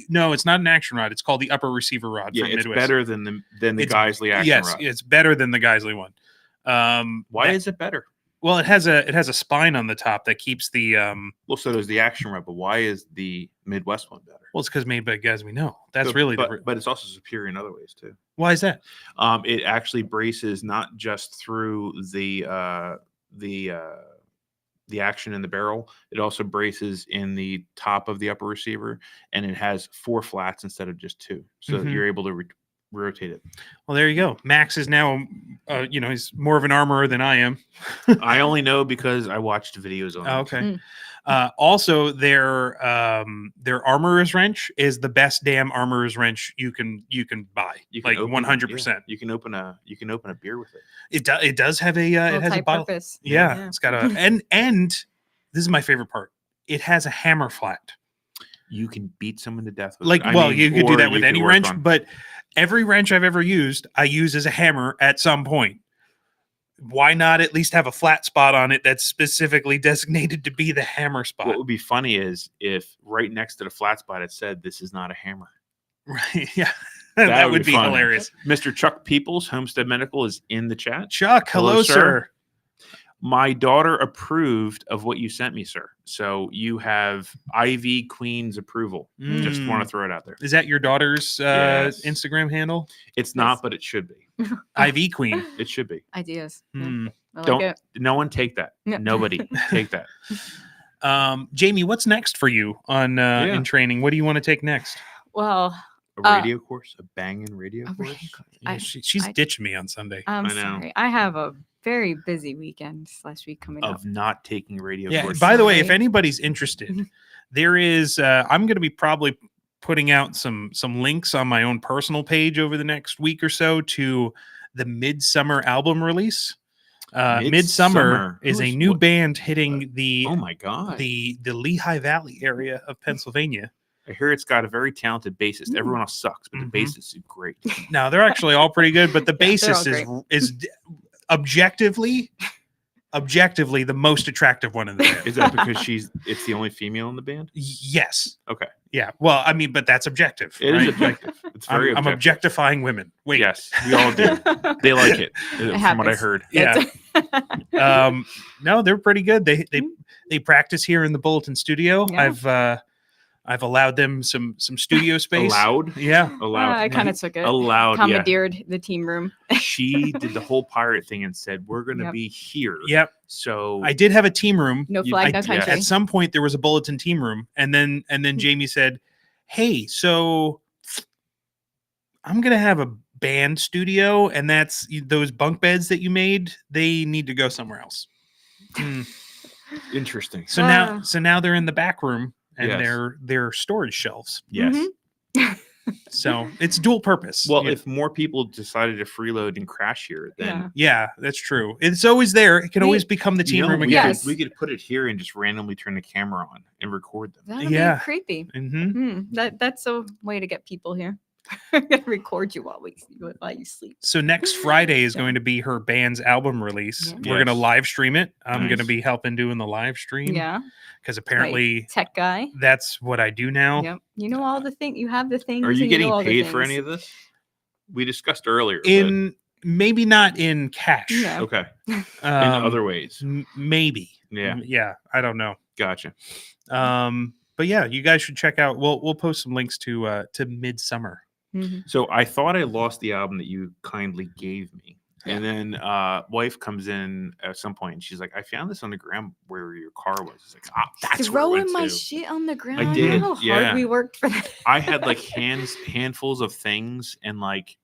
No, it's not an action rod. It's called the upper receiver rod. Yeah, from it's Midwest. better than the Geisley action rod. Yes, it's better than the Geisley one. Why is it better? Well, it has a spine on the top that keeps the Well, so there's the action rod, but why is the Midwest one better? Well, it's because made by guys we know. That's but it's also superior in other ways too. Why is that? It actually braces not just through the action in the barrel. It also braces in the top of the upper receiver, and it has 4 flats instead of just 2. So you're able to rotate it. Well, there you go. Max is now, he's more of an armorer than I am. I only know because I watched videos on it. Okay. Also, their armorer's wrench is the best damn armorer's wrench you can buy. You can 100%. You can open a beer with it. It does have a it has a bottle. Purpose. Yeah, it's got a and this is my favorite part. It has a hammer flat. You can beat someone to death with you could do that with any wrench, but every wrench I've ever used, I use as a hammer at some point. Why not at least have a flat spot on it that's specifically designated to be the hammer spot? What would be funny is if right next to the flat spot it said, "This is not a hammer." Right? Yeah, that would be hilarious. Mr. Chuck Peoples, Homestead Medical, is in the chat. Chuck, hello, sir. My daughter approved of what you sent me, sir. So you have Ivy Queen's approval. Just want to throw it out there. Is that your daughter's Instagram handle? It's not, but it should be. Ivy Queen. It should be. Ideas. I Don't. it. No one take that. No. Nobody take that. Jamie, what's next for you on in training? What do you want to take next? Well, a radio course, a banging radio course. Yeah, she's ditching me on Sunday. I know. Sorry. I have a very busy weekend / week coming up. Of not taking radio course. By the way, if anybody's interested, there is I'm going to be probably putting out some links on my own personal page over the next week or so to the Midsummer album release. Midsummer is a new band hitting the the Lehigh Valley area of Pennsylvania. I hear it's got a very talented bassist. Everyone else sucks, but the bassist is great. No, they're actually all pretty good, but the bassist is objectively the most attractive one in the band. Is that because it's the only female in the band? Yes. Okay. Yeah. Well, I mean, but that's objective. It is objective. It's very objective. I'm objectifying women. Wait. Yes, we all do. They like it from what I heard. Yeah. No, they're pretty good. They practice here in the Bulletin studio. Yeah. I've allowed them some studio space. Allowed? Yeah. Allowed. I kind of took it. Allowed. Commandeered the team room. She did the whole pirate thing and said, "We're going to be here." Yep. So I did have a team room. No flag, no country. At some point there was a Bulletin team room, and then Jamie said, "Hey, so I'm going to have a band studio, and that's those bunk beds that you made. They need to go somewhere else." Interesting. So now they're in the back room. And their storage shelves. Yes. So it's dual purpose. Well, if more people decided to freeload and crash here, then yeah, that's true. It's always there. It can always become the team room again. Yes. We could put it here and just randomly turn the camera on and record them. That'll be creepy. Mm-hmm. That's a way to get people here. Record you while you sleep. So next Friday is going to be her band's album release. Yeah. We're going to live stream it. I'm Nice. going to be helping doing the live stream. Yeah. Because apparently tech guy. That's what I do now. Yep. You know all the things. You have the things. Are you and getting know all the paid for things. any of this? We discussed earlier. Maybe not in cash. Yeah. Okay. In other ways. Maybe. Yeah. Yeah. I don't know. Gotcha. But yeah, you guys should check out. We'll post some links to Midsummer. Mm-hmm. So I thought I lost the album that you kindly gave me. And then wife comes in at some point and she's like, I found this on the ground where your car was. It's like, that's throwing my shit on the ground. I did. You know how hard we worked for that. I had like handfuls of things and like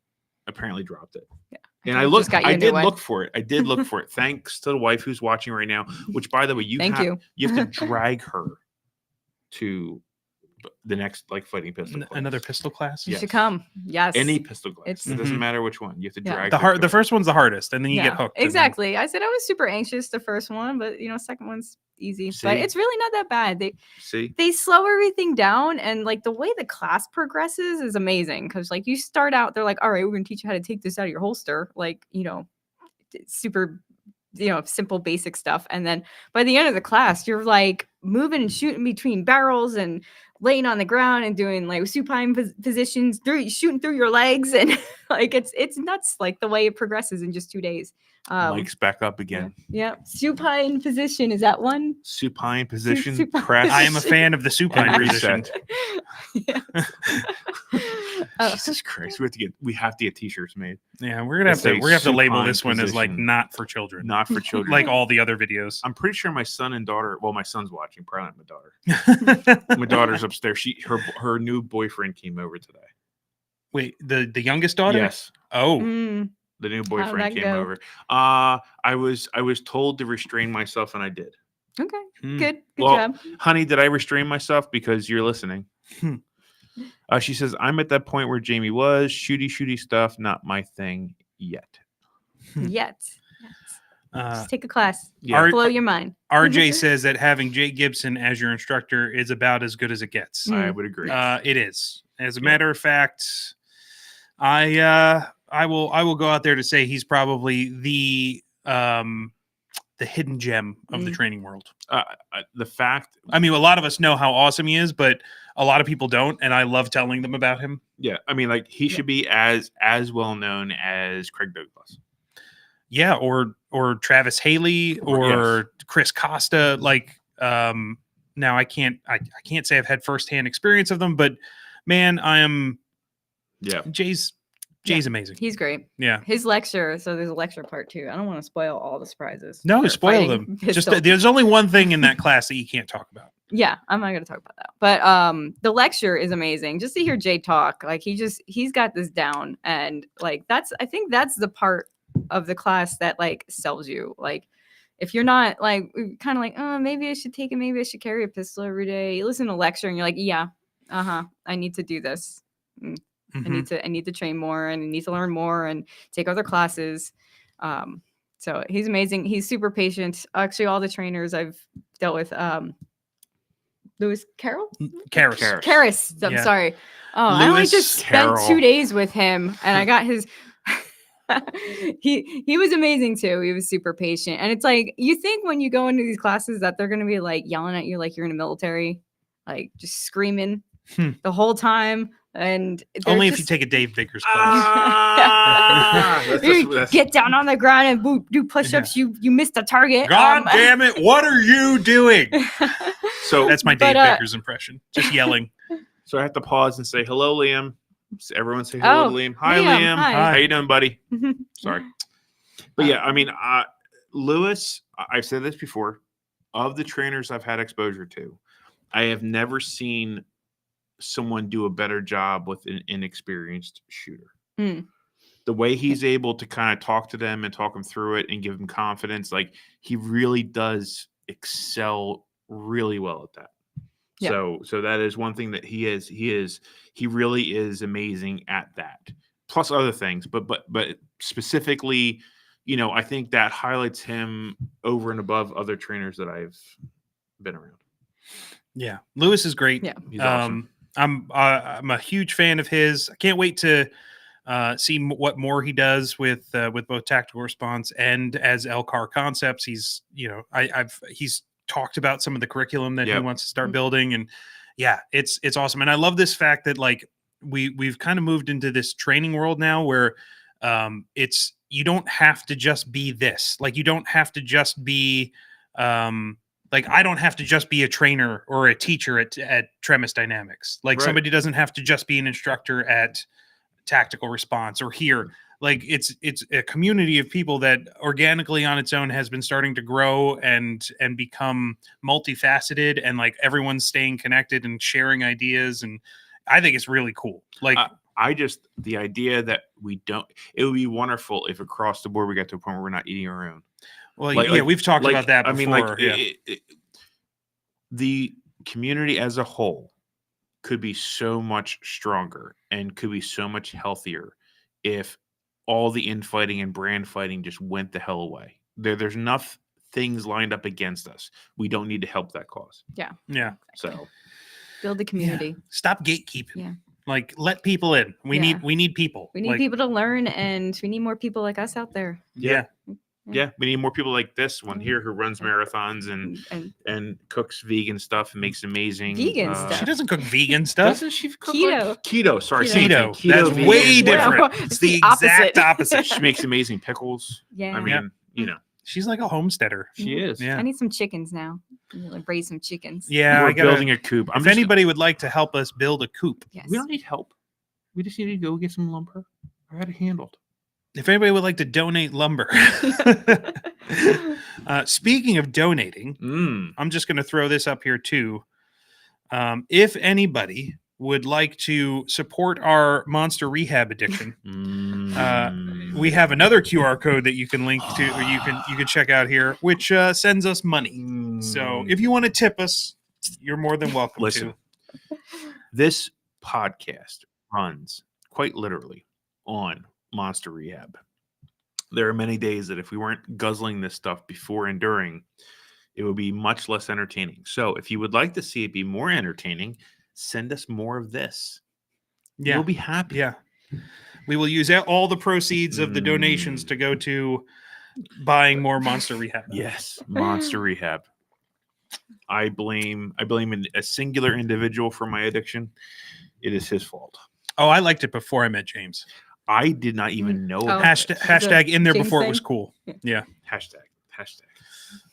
apparently dropped it. Yeah. And I did look for it. I did look for it. Thanks to the wife who's watching right now, which by the way, you have to drag her to the next like fighting pistol class. Another pistol class. You should come. Yes. Any pistol class. It doesn't matter which one. You have to drag the first one's the hardest, and then you get hooked. Exactly. I said I was super anxious the first one, but second one's easy. See? But it's really not that bad. They slow everything down, and like the way the class progresses is amazing because like you start out, they're like, all right, we're gonna teach you how to take this out of your holster, like super simple basic stuff, and then by the end of the class you're like moving and shooting between barrels and laying on the ground and doing like supine positions, shooting through your legs, and like it's nuts like the way it progresses in just 2 days. Mike's back up again. Yeah. Supine position, is that one? Supine position. Supine. I am a fan of the supine position. Jesus Christ, we have to get t-shirts made. Yeah, we're gonna have to label this one as like not for children. Not for children. Like all the other videos. I'm pretty sure my son and daughter, well, my son's watching, probably not my daughter. My daughter's upstairs. Her new boyfriend came over today. Wait, the youngest daughter? Yes. Oh. The new boyfriend came over. I was told to restrain myself and I did. Okay. Good well, job. Honey, did I restrain myself? Because you're listening. She says, I'm at that point where Jamie was. Shooty stuff, not my thing yet. Yet. Just take a class. Blow your mind. RJ says that having Jay Gibson as your instructor is about as good as it gets. I would agree. It is. As a matter of fact, I will go out there to say he's probably the hidden gem of the training world. The fact, I mean, a lot of us know how awesome he is, but a lot of people don't, and I love telling them about him. Yeah, I mean, like he should be as well known as Craig Douglas. Yeah, or Travis Haley or Chris Costa. Like, now I can't say I've had firsthand experience of them, but man, I am. Yeah, Jay's amazing. He's great. Yeah. His lecture. So there's a lecture part too. I don't want to spoil all the surprises. No, spoil them. Just there's only one thing in that class that you can't talk about. Yeah, I'm not going to talk about that. But the lecture is amazing. Just to hear Jay talk, like he's got this down, and like I think that's the part of the class that like sells you. Like if you're not like kind of like, oh, maybe I should take it, maybe I should carry a pistol every day. You listen to a lecture and you're like, yeah, I need to do this. I need to train more and I need to learn more and take other classes. So he's amazing. He's super patient. Actually, all the trainers I've dealt with, Lewis Carroll? Karras. I'm sorry. Oh, I only just spent 2 days with him and I got his he was amazing too. He was super patient. And it's like you think when you go into these classes that they're gonna be like yelling at you like you're in the military, like just screaming the whole time. And only if you take a Dave Vickers class. Get down on the ground and do push-ups. You missed the target. God damn it! What are you doing? So that's my Dave Vickers impression. Just yelling. So I have to pause and say hello, Liam. Everyone say hello to Liam. Hi, Liam. Hi. How you doing, buddy? Sorry, but yeah, I mean, Lewis. I've said this before. Of the trainers I've had exposure to, I have never seen someone do a better job with an inexperienced shooter. The way he's able to kind of talk to them and talk them through it and give them confidence, like he really does excel really well at that. Yeah. So that is one thing that he really is amazing at that. Plus other things, but specifically, I think that highlights him over and above other trainers that I've been around. Yeah, Lewis is great. Yeah. He's awesome. I'm a huge fan of his. I can't wait to see what more he does with both tactical response and as LCAR concepts. He's he's talked about some of the curriculum that he wants to start building, and yeah, it's awesome. And I love this fact that like we've kind of moved into this training world now where it's you don't have to just be this. Like you don't have to just be like I don't have to just be a trainer or a teacher at Tremis Dynamics. Like somebody doesn't have to just be an instructor at tactical response or here. Like it's a community of people that organically on its own has been starting to grow and become multifaceted, and like everyone's staying connected and sharing ideas, and I think it's really cool. Like the idea that it would be wonderful if across the board we got to a point where we're not eating our own. Well, we've talked about that before. I mean, the community as a whole could be so much stronger and could be so much healthier if all the infighting and brand fighting just went the hell away. There's enough things lined up against us. We don't need to help that cause. Yeah. Yeah. So build the community. Yeah. Stop gatekeeping. Yeah. Like let people in. We need people. We need people to learn, and we need more people like us out there. Yeah. Yeah, we need more people like this one here who runs marathons and cooks vegan stuff and makes amazing vegan stuff. She doesn't cook vegan stuff. Doesn't she cook keto? Sorry, keto. Keto. That's way different. It's the exact opposite. She makes amazing pickles. Yeah. I mean, she's like a homesteader. She is. Yeah. I need some chickens now. Like raise some chickens. Yeah, we're building a coop. If anybody would like to help us build a coop, yes. We don't need help. We just need to go get some lumber. I got it handled. If anybody would like to donate lumber. Speaking of donating, I'm just going to throw this up here too. If anybody would like to support our monster rehab addiction, we have another QR code that you can link to, or you can check out here, which sends us money. So if you want to tip us, you're more than welcome to. This podcast runs quite literally on Monster Rehab. There are many days that if we weren't guzzling this stuff before and during, it would be much less entertaining. So if you would like to see it be more entertaining, send us more of this. Yeah. We'll be happy. Yeah. We will use all the proceeds of the donations to go to buying more Monster Rehab. Yes, Monster Rehab. I blame a singular individual for my addiction. It is his fault. Oh, I liked it before I met James. I did not even know. Hashtag in there before it was cool. Yeah. Hashtag.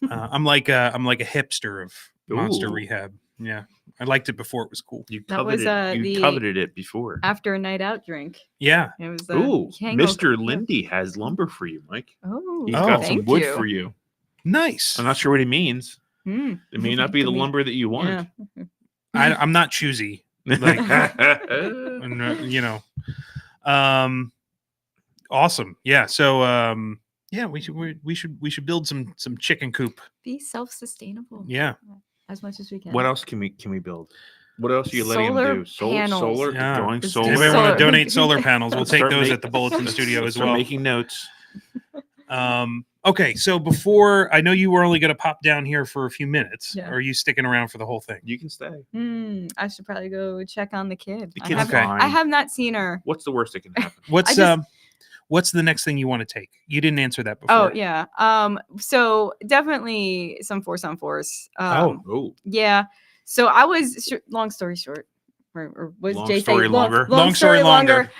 I'm like a hipster of Monster Rehab. Yeah. I liked it before it was cool. You coveted it before. After a night out drink. Yeah. It was Mr. Lindy has lumber for you, Mike. Oh, he's got some wood for you. Nice. I'm not sure what he means. It may not be the lumber that you want. Yeah. I'm not choosy. Like, awesome. Yeah. So, we should build some chicken coop. Be self-sustainable. Yeah. As much as we can. What else can we build? What else are you letting him do? Solar? Yeah. Drawing solar. Anybody want to donate solar panels? We'll take those at the Bulletin Studio as well. Making notes. Okay, so before, I know you were only going to pop down here for a few minutes. Yeah. Or are you sticking around for the whole thing? You can stay. I should probably go check on the kid. The kid's fine. I have not seen her. What's the worst that can happen? What's the next thing you want to take? You didn't answer that before. Oh, yeah. So definitely some force on force. Yeah. So I was, long story short, or was long Jay story saying longer? Long story longer.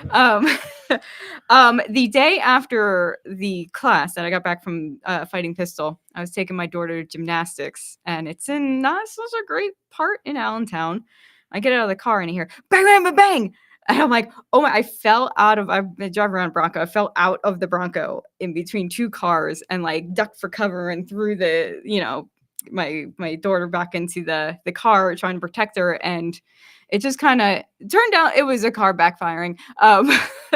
The day after the class that I got back from fighting pistol, I was taking my daughter to gymnastics, and it's in not such a great part in Allentown. I get out of the car and I hear bang, bang, bang, bang. And I'm like, oh my, I've been driving around Bronco. I fell out of the Bronco in between two cars and like ducked for cover and threw my daughter back into the car trying to protect her. And it just kind of turned out it was a car backfiring.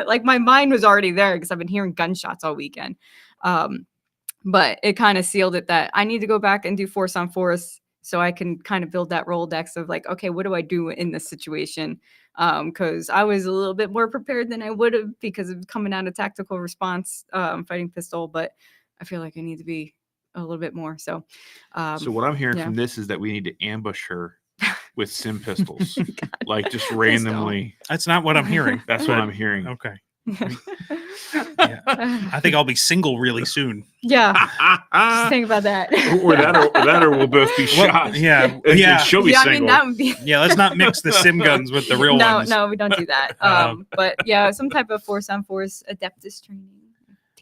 Like my mind was already there because I've been hearing gunshots all weekend. But it kind of sealed it that I need to go back and do force on force, so I can kind of build that Rolodex of like, okay, what do I do in this situation? Because I was a little bit more prepared than I would have because of coming out of tactical response, fighting pistol, but I feel like I need to be a little bit more. So what I'm hearing yeah. from this is that we need to ambush her with sim pistols, God. like just don't. randomly. That's not what I'm hearing. That's what I'm hearing. Okay. Yeah. I think I'll be single really soon. Yeah. Just think about that. or we'll both be shot. Well, yeah. And Yeah. she'll be yeah, single. I mean that would be Yeah, let's not mix the sim guns with the real ones. No, we don't do that. But yeah, some type of force on force Adeptus training.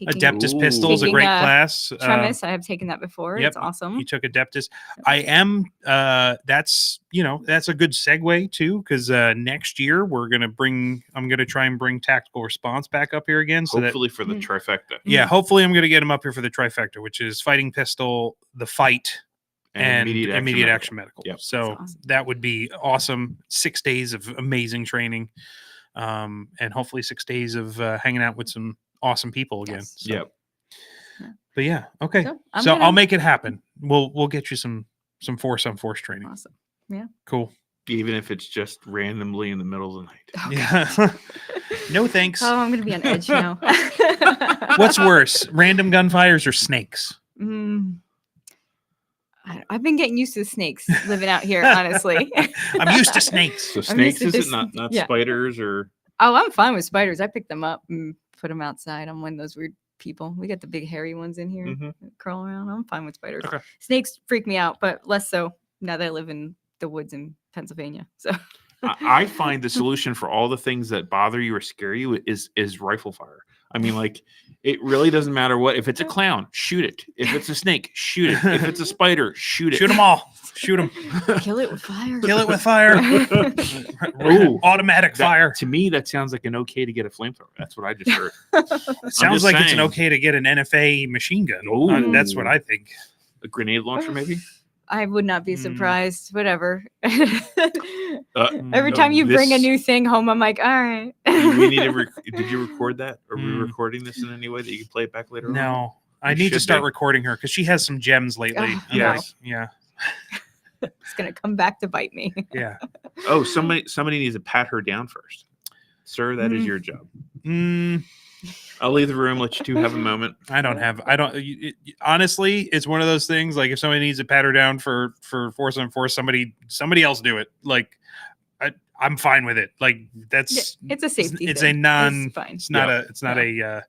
Adeptus pistol is a taking, great class. Tremis, I have taken that before. Yep, It's awesome. You took Adeptus. I am. That's that's a good segue too, because next year I'm gonna try and bring tactical response back up here again. So hopefully for the trifecta. Yeah, hopefully I'm gonna get him up here for the trifecta, which is fighting pistol, the fight, and immediate action medical. Yep. So awesome. That would be awesome. 6 days of amazing training, and hopefully 6 days of hanging out with some awesome people again. Yes. So. Yep. But yeah, okay. So I'll make it happen. We'll get you some force on force training. Awesome. Yeah. Cool. Even if it's just randomly in the middle of the night. Okay. Yeah. No thanks. Oh, I'm gonna be on edge now. What's worse, random gunfires or snakes? I've been getting used to the snakes living out here, honestly. I'm used to snakes. So I'm used snakes to is this- it not yeah. spiders or Oh, I'm fine with spiders. I pick them up and put them outside. I'm one of those weird people. We got the big hairy ones in here Mhm. that crawl around. I'm fine with spiders. Okay. Snakes freak me out, but less so now that I live in the woods in Pennsylvania. So I find the solution for all the things that bother you or scare you is rifle fire. I mean, like, it really doesn't matter what. If it's a clown, shoot it. If it's a snake, shoot it. If it's a spider, shoot it. Shoot them all. Shoot them. kill it with fire. Kill it with fire. Ooh. Automatic fire. To me, that sounds like an okay to get a flamethrower. That's what I just heard. Sounds just like it's an saying. okay to get an NFA machine gun. Ooh. That's what I think. A grenade launcher, maybe? I would not be Mm. surprised. Whatever. Mm, Every no, time you bring a this- new thing home, I'm like, all right. we need to did you record that? Are we Mm. recording this in any way that you can play it back later on? No, I You need to should start be. recording her because she has some gems lately. Oh, Yes. Yeah. It's gonna come back to bite me. Yeah. Oh, somebody needs to pat her down first. Sir, that is your job. I'll leave the room, let you two have a moment. Honestly, it's one of those things. Like if somebody needs to pat her down for force on force, somebody else do it. Like I'm fine with it. Like that's It's a safety. It's thing. a non. It's fine. It's not Yeah. a. It's not a.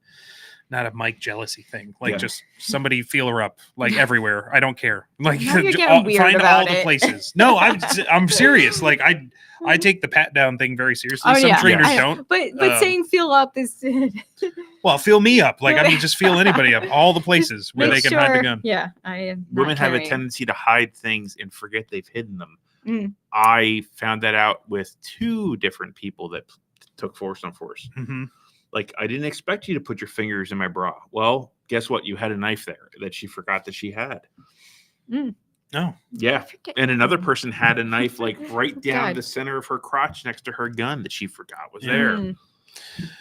Not a Mike jealousy thing. Like Yeah. just somebody feel her up, like everywhere. I don't care. Like Now you're getting weird find about all the it. places. No, I'm serious. Like I take the pat down thing very seriously. Oh, Some yeah. trainers I- don't. But saying feel up is Well, feel me up. Like I mean, just feel anybody up. All the places where make they can hide the sure- gun. Yeah, I am. not Women have a carrying. tendency to hide things and forget they've hidden them. Mm. I found that out with 2 different people that took force on force. Mhm. Like, I didn't expect you to put your fingers in my bra. Well, guess what? You had a knife there that she forgot that she had. No. Yeah. Forget- And another person had a knife like right down God. the center of her crotch next to her gun that she forgot was there. Mm.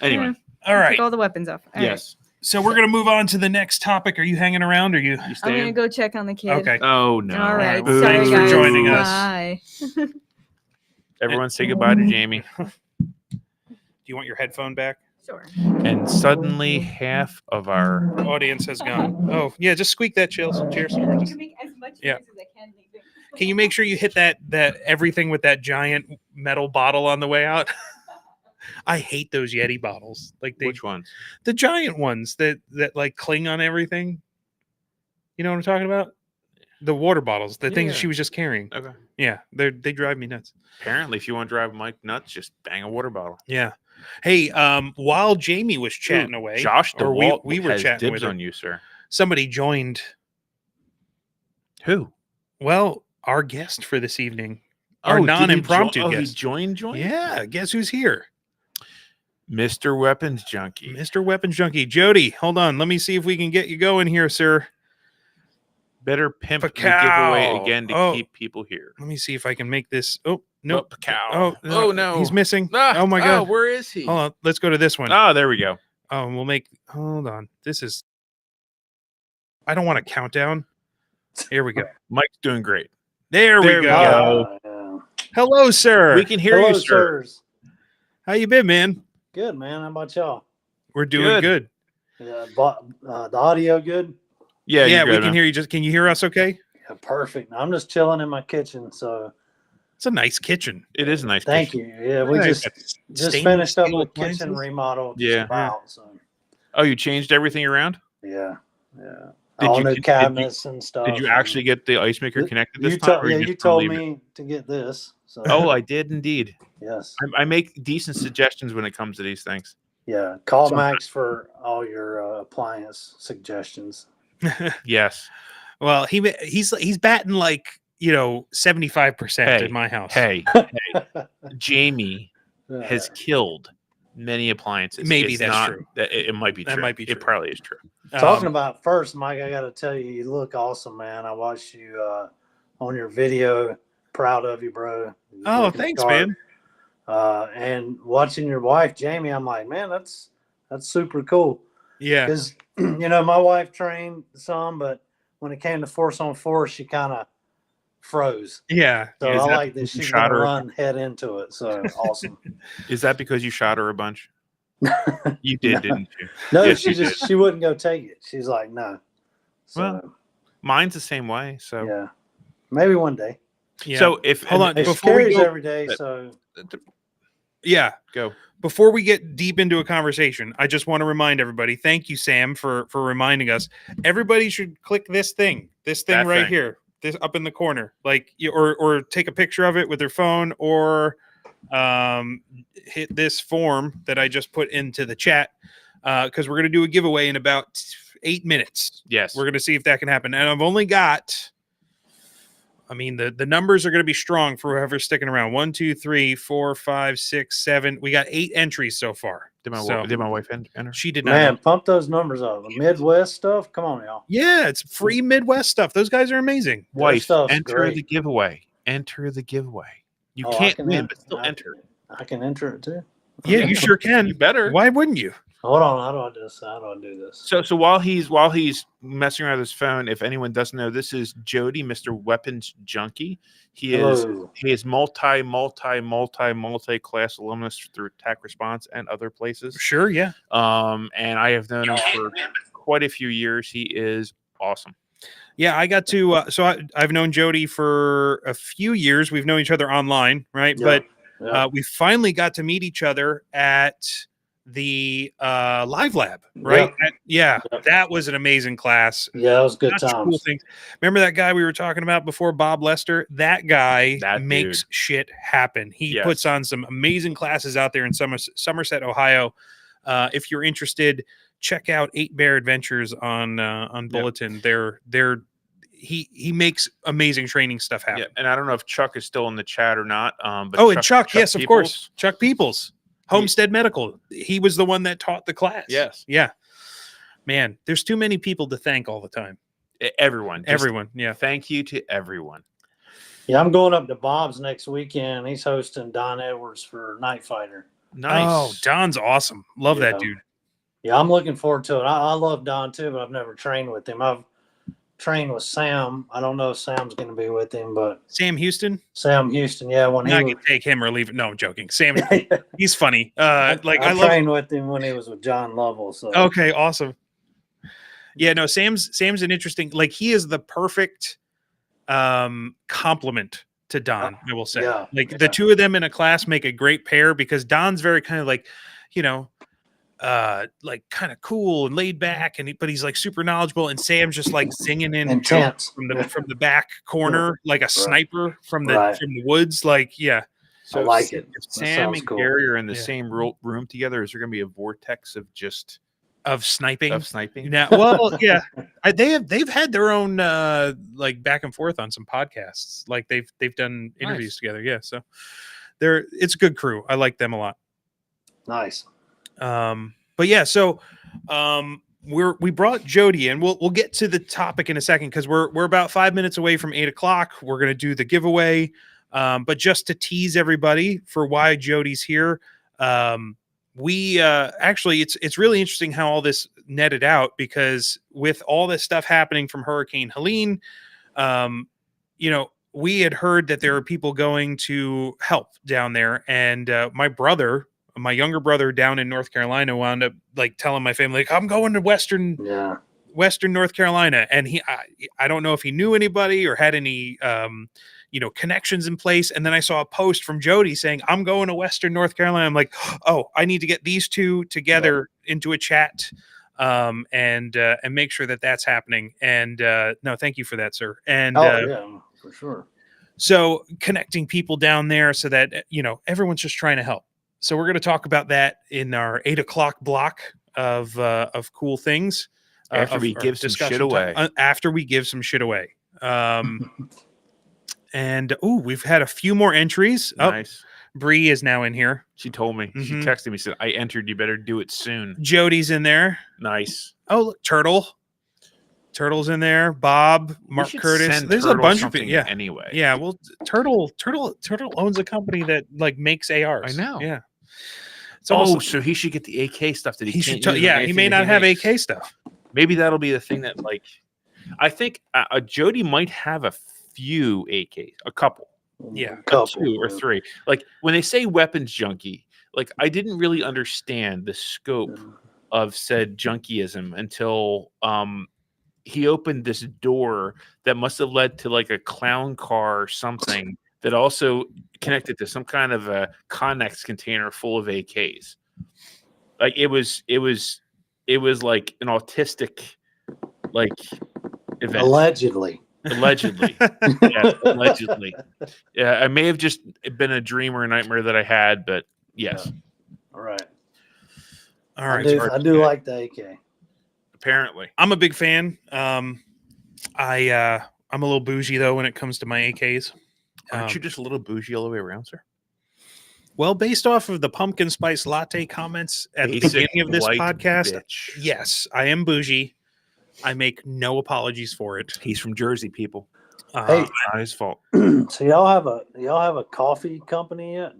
Anyway, All right. Take all the weapons off. All right. yes. So we're gonna move on to the next topic. Are you hanging around? Or you? You I'm gonna staying? go check on the kid. Okay. Oh, no. All right. Boo. Sorry, Thanks for guys. joining us. Bye. Everyone say goodbye to Jamie. Do you want your headphone back? Sure. And suddenly half of our Audience has gone. Oh yeah, just squeak that. Cheers. Cheers. I can make as much Yeah. noise as I can. leaving. Can you make sure you hit that everything with that giant metal bottle on the way out? I hate those Yeti bottles. Like which ones? the giant ones that like cling on everything. You know what I'm talking about? The water bottles, the things Yeah. she was just carrying. Okay. Yeah, they drive me nuts. Apparently, if you want to drive Mike nuts, just bang a water bottle. Yeah. Hey, while Jamie was chatting Ooh, away, Josh or DeWalt we were has chatting dibs with her, on you, sir. somebody joined. Who? Well, our guest for this evening, our did he non-impromptu join- guest. he joined? Yeah, guess who's here? Mr. Weapons Junkie. Mr. Weapons Junkie. Jody, hold on. Let me see if we can get you going here, sir. Better pimp the Pacow. giveaway again to Oh. keep people here. Let me see if I can make this. Oh, no. Pacow. Oh, no. He's missing. Ah, oh, my God. where is he? Hold on. Let's go to this one. Oh, there we go. Oh, we'll make. Hold on. This is. I don't want a countdown. Here we go. Mike's doing great. There we go. Hello, sir. We can hear you, sir. Sirs. How you been, man? Good, man. How about y'all? We're doing good. Yeah, the audio good? Yeah, Yeah, you're we good, can man. hear you. Can you hear us okay? Yeah, perfect. I'm just chilling in my kitchen, so It's a nice kitchen. It is a nice. thank kitchen. you. Yeah, we Nice. just Stainless finished up steel a kitchen appliances. remodel. Just Yeah. about, so Oh, you changed everything around? yeah. Did All you- new did you- cabinets and stuff. Did you actually get the ice maker connected this You time? told just told leave it? me to get this. So Oh, I did indeed. yes. I make decent suggestions when it comes to these things. Yeah. Call So- Max for all your appliance suggestions. Yes. Well, he's batting like 75% in my house. Hey, Jamie has killed many appliances. Maybe It's that's not, true. It might be true. That might be true. It probably is true. Talking about first, Mike, I got to tell you, you look awesome, man. I watched you on your video. Proud of you, bro. You're Oh, looking thanks, sharp. man. And watching your wife, Jamie, I'm like, man, that's super cool. Yeah. Because my wife trained some, but when it came to force on force, she kind of froze. Yeah. So Is I that like that because you she's shot gonna her? run head into it. So awesome. Is that because you shot her a bunch? You did, didn't you? No, Yes, she you just she wouldn't go take it. She's like, no. So Well, Mine's the same way. So, yeah, maybe one day. Yeah. so if Hold on, It before we carries go- every day. So yeah. go. Before we get deep into a conversation, I just want to remind everybody. Thank you, Sam, for reminding us. Everybody should click this thing That right thing. here, this up in the corner, or take a picture of it with their phone, or hit this form that I just put into the chat, because we're gonna do a giveaway in about 8 minutes. Yes. We're gonna see if that can happen, and I've only got. I mean, the numbers are going to be strong for whoever's sticking around. 1, 2, 3, 4, 5, 6, 7. We got 8 entries so far. Did my wife enter? She did not. man, pump those numbers up. The Midwest stuff. Come on, y'all. Yeah, it's free Midwest stuff. Those guys are amazing. Wife, stuff's enter great. the giveaway. Enter the giveaway. You Oh, I can't can win, en- but still I- enter. I can enter it too. Yeah, you sure can. You better. Why wouldn't you? Hold on. How do I do this? How do I do this? So while he's messing around with his phone, if anyone doesn't know, this is Jody, Mr. Weapons Junkie. He is multi class alumnus through TAC Response and other places. Sure, yeah. And I have known him for quite a few years. He is awesome. Yeah, I got to. I've known Jody for a few years. We've known each other online, right? Yeah, But yeah. we finally got to meet each other at the Live Lab, right? Yeah. That was an amazing class. Yeah, it was good Such times. cool things. Remember that guy we were talking about before, Bob Lester? That guy makes shit happen. He puts on some amazing classes out there in Somerset, Ohio. If you're interested, check out 8 Bear Adventures on Bulletin. He makes amazing training stuff happen. Yeah, and I don't know if Chuck is still in the chat or not. But and Chuck, yes, Peoples, of course. Chuck Peoples, Homestead Medical. He was the one that taught the class. Yes. Yeah. Man, there's too many people to thank all the time. Everyone. Yeah. Thank you to everyone. Yeah, I'm going up to Bob's next weekend. He's hosting Don Edwards for Night Fighter. Nice. Oh, Don's awesome. Love that dude. Yeah, I'm looking forward to it. I love Don too, but I've never trained with him. I've trained with Sam. I don't know if Sam's going to be with him, but Sam Houston. Yeah, when I can take him or leave it. No, I'm joking. Sam, he's funny. I love trained with him when he was with John Lovell. So okay, awesome. Yeah, no, Sam's an interesting. Like, he is the perfect complement to Don. I will say, the two of them in a class make a great pair because Don's very kind of like, like kind of cool and laid back, but he's like super knowledgeable, and Sam's just like singing in intense from the back corner, like a sniper from the woods. Like, yeah. So I like it. If Sam and Gary are in the same room together, is there going to be a vortex of sniping? Now, well, yeah, they've had their own like back and forth on some podcasts. Like they've done interviews together. Yeah, so it's a good crew. I like them a lot. Nice. But yeah, so we brought Jody in. We'll get to the topic in a second because we're about 5 minutes away from 8 o'clock. We're gonna do the giveaway. But just to tease everybody for why Jody's here, we actually it's really interesting how all this netted out because with all this stuff happening from Hurricane Helene, we had heard that there are people going to help down there, and my younger brother down in North Carolina, wound up like telling my family, like, I'm going to Western North Carolina, and I don't know if he knew anybody or had any connections in place. And then I saw a post from Jody saying, I'm going to Western North Carolina. I'm like, oh, I need to get these two together into a chat and make sure that that's happening. And no, thank you for that, sir. And yeah, for sure. So connecting people down there so that everyone's just trying to help. So we're going to talk about that in our 8 o'clock block of cool things. After we give some shit away. After we give some shit away. And we've had a few more entries. Nice. Bree is now in here. She told me. She texted me, said, I entered. You better do it soon. Jody's in there. Nice. Oh, look, Turtle's in there. Bob, Mark Curtis. There's a bunch of people. Yeah. Anyway. Yeah. Well, Turtle owns a company that like makes ARs. I know. Yeah. So he should get the AK stuff that he can't use. Yeah. He may not have AK stuff. Maybe that'll be the thing that, like, I think Jody might have a few AKs, a couple. Yeah. A couple, 2 or 3. Like, when they say weapons junkie, like, I didn't really understand the scope of said junkieism until he opened this door that must have led to like a clown car or something that also connected to some kind of a Connex container full of AKs. Like, it was like an autistic like event. Allegedly. Yes, allegedly. Yeah, I may have just been a dream or a nightmare that I had, but yes. All right. I do like the AK. Apparently. I'm a big fan. I'm a little bougie though when it comes to my AKs. Aren't you just a little bougie all the way around, sir? Well, based off of the pumpkin spice latte comments at the beginning of this podcast, yes, I am bougie. I make no apologies for it. He's from Jersey, people. Hey, not his fault. So y'all have a coffee company yet?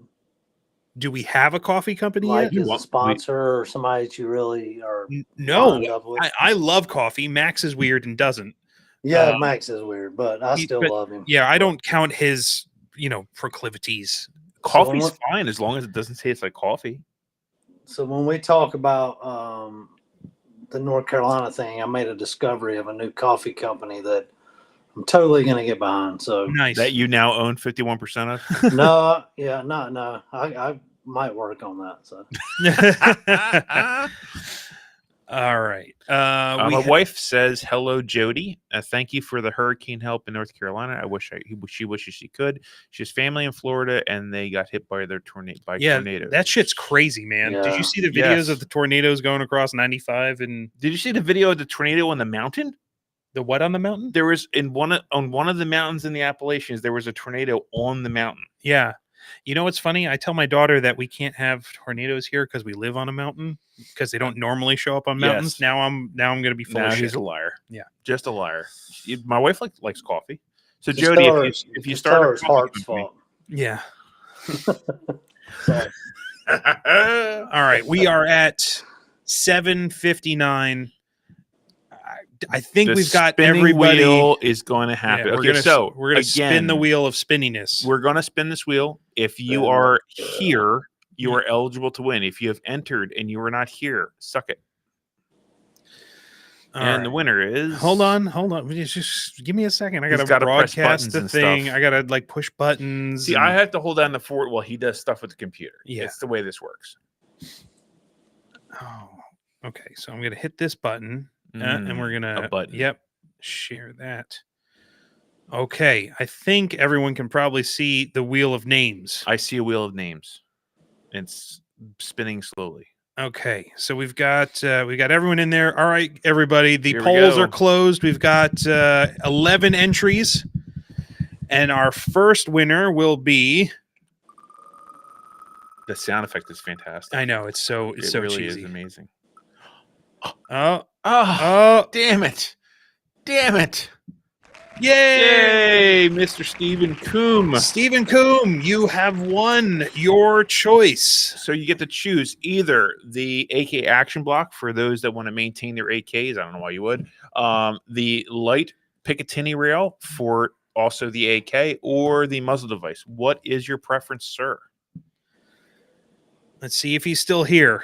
Do we have a coffee company like yet? As a sponsor or somebody that you really are? No, I love coffee. Max is weird and doesn't. Yeah, Max is weird, but I still love him. Yeah, I don't count his proclivities. Coffee's fine as long as it doesn't taste like coffee. So when we talk about the North Carolina thing, I made a discovery of a new coffee company that I'm totally going to get behind. So nice that you now own 51% of. No. I might work on that. So. All right. My wife says, hello, Jody. Thank you for the hurricane help in North Carolina. She wishes she could. She has family in Florida, and they got hit by tornadoes. That shit's crazy, man. Yeah. Did you see the videos of the tornadoes going across 95? And did you see the video of the tornado on the mountain? The what on the mountain? There was on one of the mountains in the Appalachians. There was a tornado on the mountain. Yeah. You know what's funny? I tell my daughter that we can't have tornadoes here because we live on a mountain because they don't normally show up on mountains. Yes. Now I'm going to be full of shit. He's a liar. Yeah, just a liar. My wife likes coffee. So Jody, if you start a heart's fault. Yeah. All right, we are at 7:59. I think we've got everybody. Wheel is going to happen. Yeah, we're going to spin the wheel of spinniness. We're going to spin this wheel. If you are here, you are eligible to win. If you have entered and you are not here, suck it. The winner is. Hold on. Just give me a second. I got to broadcast the thing. I got to like push buttons. See, I have to hold down the fort while he does stuff with the computer. Yeah, it's the way this works. Oh, okay. So I'm going to hit this button. And we're gonna share that. Okay, I think everyone can probably see the wheel of names. I see a wheel of names. It's spinning slowly. Okay, so we've got everyone in there. All right, everybody, the polls are closed. We've got 11 entries, and our first winner will be. The sound effect is fantastic. I know, it's so really cheesy. Is amazing. Oh, damn it. Yay, Mr. Stephen Coombe. Stephen Coombe, you have won your choice. So you get to choose either the AK action block for those that want to maintain their AKs. I don't know why you would. The light Picatinny rail for also the AK or the muzzle device. What is your preference, sir? Let's see if he's still here.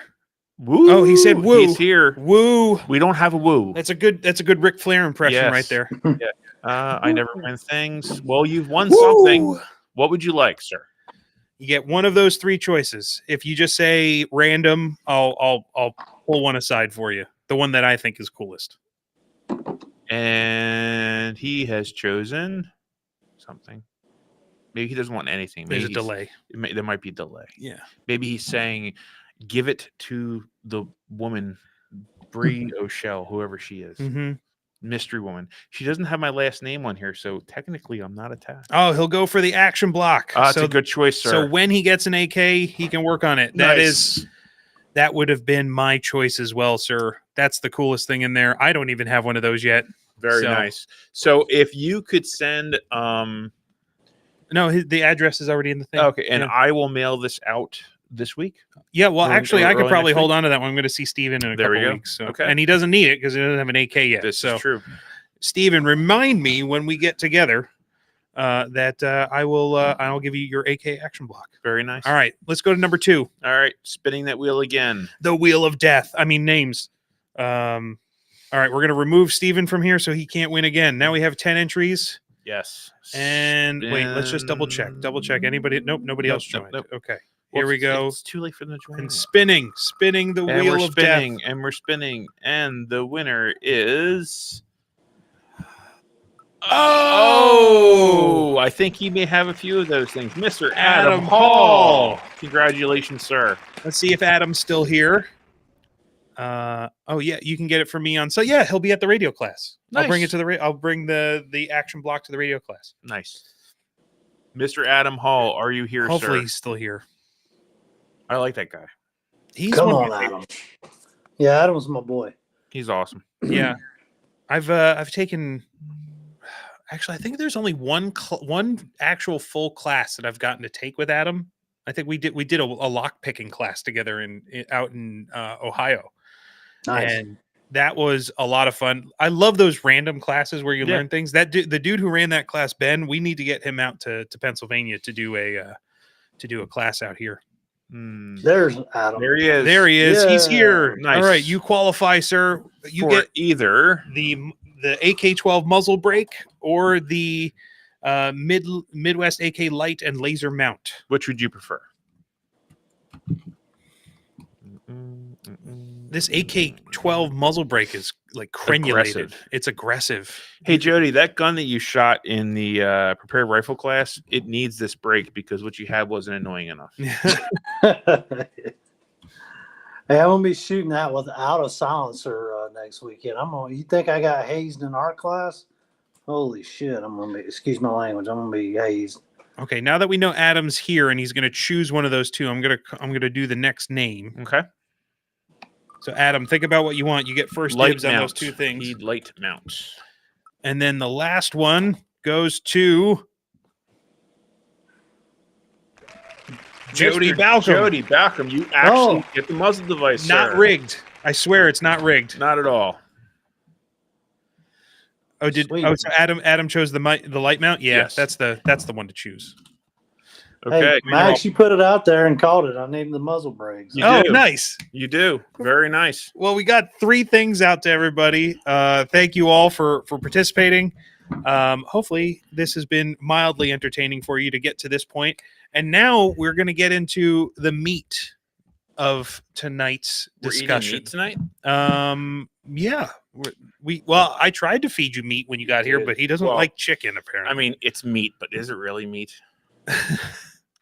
Woo! Oh, he said woo. He's here. Woo. We don't have a woo. That's a good Ric Flair impression right Yes. there. I never win things. Well, you've won something. Woo! What would you like, sir? You get one of those three choices. If you just say random, I'll pull one aside for you. The one that I think is coolest. And he has chosen something. Maybe he doesn't want anything. Maybe There's a delay. There might be a delay. Yeah. Maybe he's saying, give it to the woman, Brie O'Shell, whoever she is. Mm-hmm. Mystery woman. She doesn't have my last name on here, so technically I'm not attached. Oh, he'll go for the action block. That's a good choice, sir. So when he gets an AK, he can work on it. That would have been my choice as well, sir. That's the coolest thing in there. I don't even have one of those yet. Very nice. So if you could send no, the address is already in the thing. Okay, and I will mail this out this week. Yeah, well, actually, I could probably hold week? on to that one. I'm going to see Steven in a There we couple go. weeks. So. Okay. And he doesn't need it because he doesn't have an AK yet. This so is true. Steven, remind me when we get together that I'll give you your AK action block. Very nice. All right, let's go to number 2. All right, spinning that wheel again. The Wheel of Death. I mean, names. All right, we're going to remove Steven from here so he can't win again. Now we have 10 entries. Yes. And wait, let's just double check. Anybody? Nope, nobody else joined. Nope. Okay, here we go. It's too late for them to join. And spinning the And Wheel we're of spinning, Death. and we're spinning, and the winner is. Oh! I think he may have a few of those things. Mr. Adam Adam Hall. Hall. Congratulations, sir. Let's see if Adam's still here. Oh yeah, you can get it from me on. So yeah, he'll be at the radio class. Nice. I'll bring it to the. I'll bring the action block to the radio class. Nice. Mr. Adam Hall, are you here, Hopefully sir? he's still here. I like that guy. He's Come one of on, my Adam. Yeah, Adam's my boy. He's awesome. Yeah, I've taken. Actually, I think there's only one actual full class that I've gotten to take with Adam. I think we did a lock picking class together out in Ohio, Nice. and that was a lot of fun. I love those random classes where you learn things. The dude who ran that class, Ben, we need to get him out to Pennsylvania to do a class out here. There's Adam. There he is. There he is. Yeah. He's here. Nice. All right, you qualify, sir. You For get either the AK-12 muzzle brake or the Midwest AK light and laser mount. which would you prefer? This AK-12 muzzle brake is like crenulated. Aggressive. It's aggressive. Hey Jody, that gun that you shot in the prepared rifle class, it needs this brake because what you had wasn't annoying enough. Hey, I'm gonna be shooting that without a silencer next weekend. You think I got hazed in our class? Holy shit! I'm gonna be. Excuse my language. I'm gonna be hazed. Okay, now that we know Adam's here and he's going to choose one of those two, I'm gonna do the next name. Okay. So Adam, think about what you want. You get first dibs on those two things, Need light mount. and then the last one goes to Jody Mr. Balcom. Jody Balcom, you actually get the muzzle device. Not sir. rigged. I swear it's not rigged. Not at all. Oh, Sweet. so Adam chose the light mount? Yeah, Yes. that's the one to choose. Okay. Hey, Max, you put it out there and called it. I need the muzzle brakes. You Oh, do. nice. You do. Very nice. Well, we got 3 things out to everybody. Thank you all for participating. Hopefully this has been mildly entertaining for you to get to this point. And now we're going to get into the meat of tonight's discussion. We're eating meat tonight? Yeah. Well, I tried to feed you meat when you got here, but he doesn't like chicken, apparently. I mean, it's meat, but is it really meat?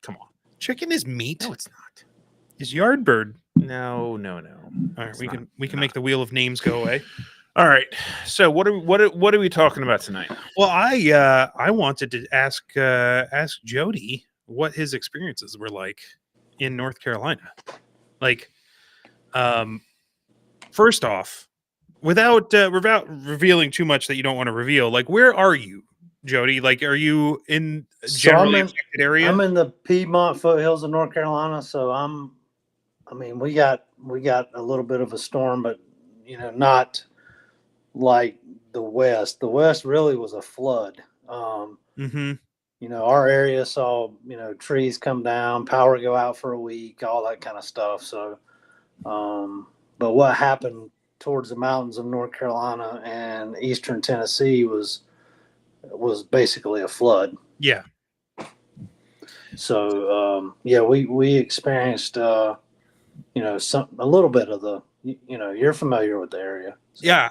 Come on. Chicken is meat. No, it's not. Is Yardbird. No. All right, we can make the wheel of names go away. All right. So what are we talking about tonight? Well, I wanted to ask Jody what his experiences were like in North Carolina. Like, first off, without revealing too much that you don't want to reveal, like, where are you, Jody? Like, are you in a generally affected area? I'm in the Piedmont foothills of North Carolina, so we got a little bit of a storm, but not like the West. The West really was a flood. Mm-hmm. Our area saw, trees come down, power go out for a week, all that kind of stuff. So, but what happened towards the mountains of North Carolina and eastern Tennessee was basically a flood. Yeah. So, we experienced, a little bit of the, you're familiar with the area. So. Yeah.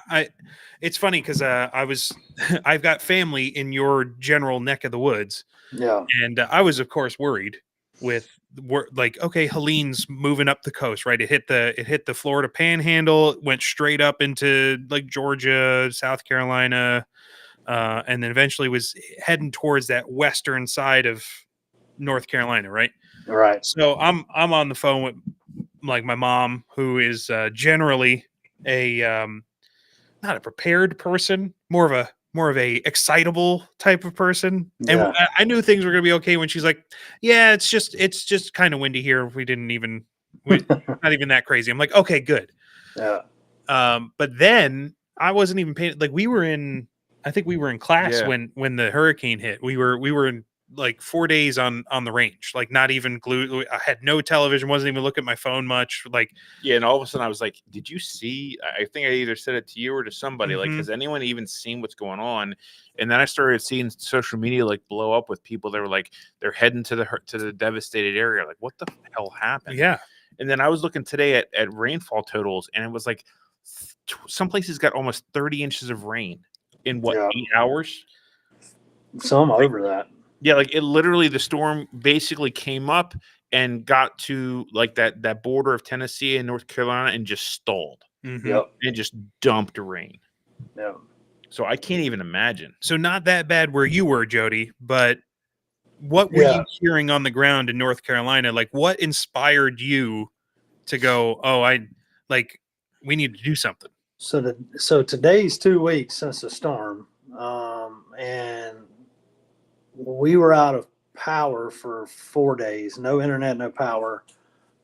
It's funny because I've got family in your general neck of the woods. Yeah. And I was, of course, worried with like, okay, Helene's moving up the coast, right? It hit the Florida Panhandle, went straight up into like Georgia, South Carolina, and then eventually was heading towards that western side of North Carolina, right? Right. So I'm on the phone with like my mom, who is generally a not a prepared person, more of a excitable type of person. And Yeah. I knew things were going to be okay when she's like, yeah, it's just kind of windy here. We not even that crazy. I'm like, okay, good. Yeah. But then I wasn't even paying, like I think we were in class Yeah. when the hurricane hit. We were in like 4 days on the range, like not even glued. I had no television, wasn't even looking at my phone much. Like, Yeah, and all of a sudden I was like, did you see? I think I either said it to you or to somebody. Like, Mhm. has anyone even seen what's going on? And then I started seeing social media like blow up with people that were like, they're heading to the devastated area. Like, what the hell happened? yeah. And then I was looking today at rainfall totals, and it was like some places got almost 30 inches of rain in what, Yeah. 8 hours? Some over that. Yeah, like it literally, the storm basically came up and got to like that border of Tennessee and North Carolina and just stalled Mhm. Yep. and just dumped rain. Yeah. So I can't even imagine. So not that bad where you were, Jody, but what were Yeah. you hearing on the ground in North Carolina? Like, what inspired you to go, oh, we need to do something? So today's 2 weeks since the storm, and we were out of power for 4 days. No internet, no power.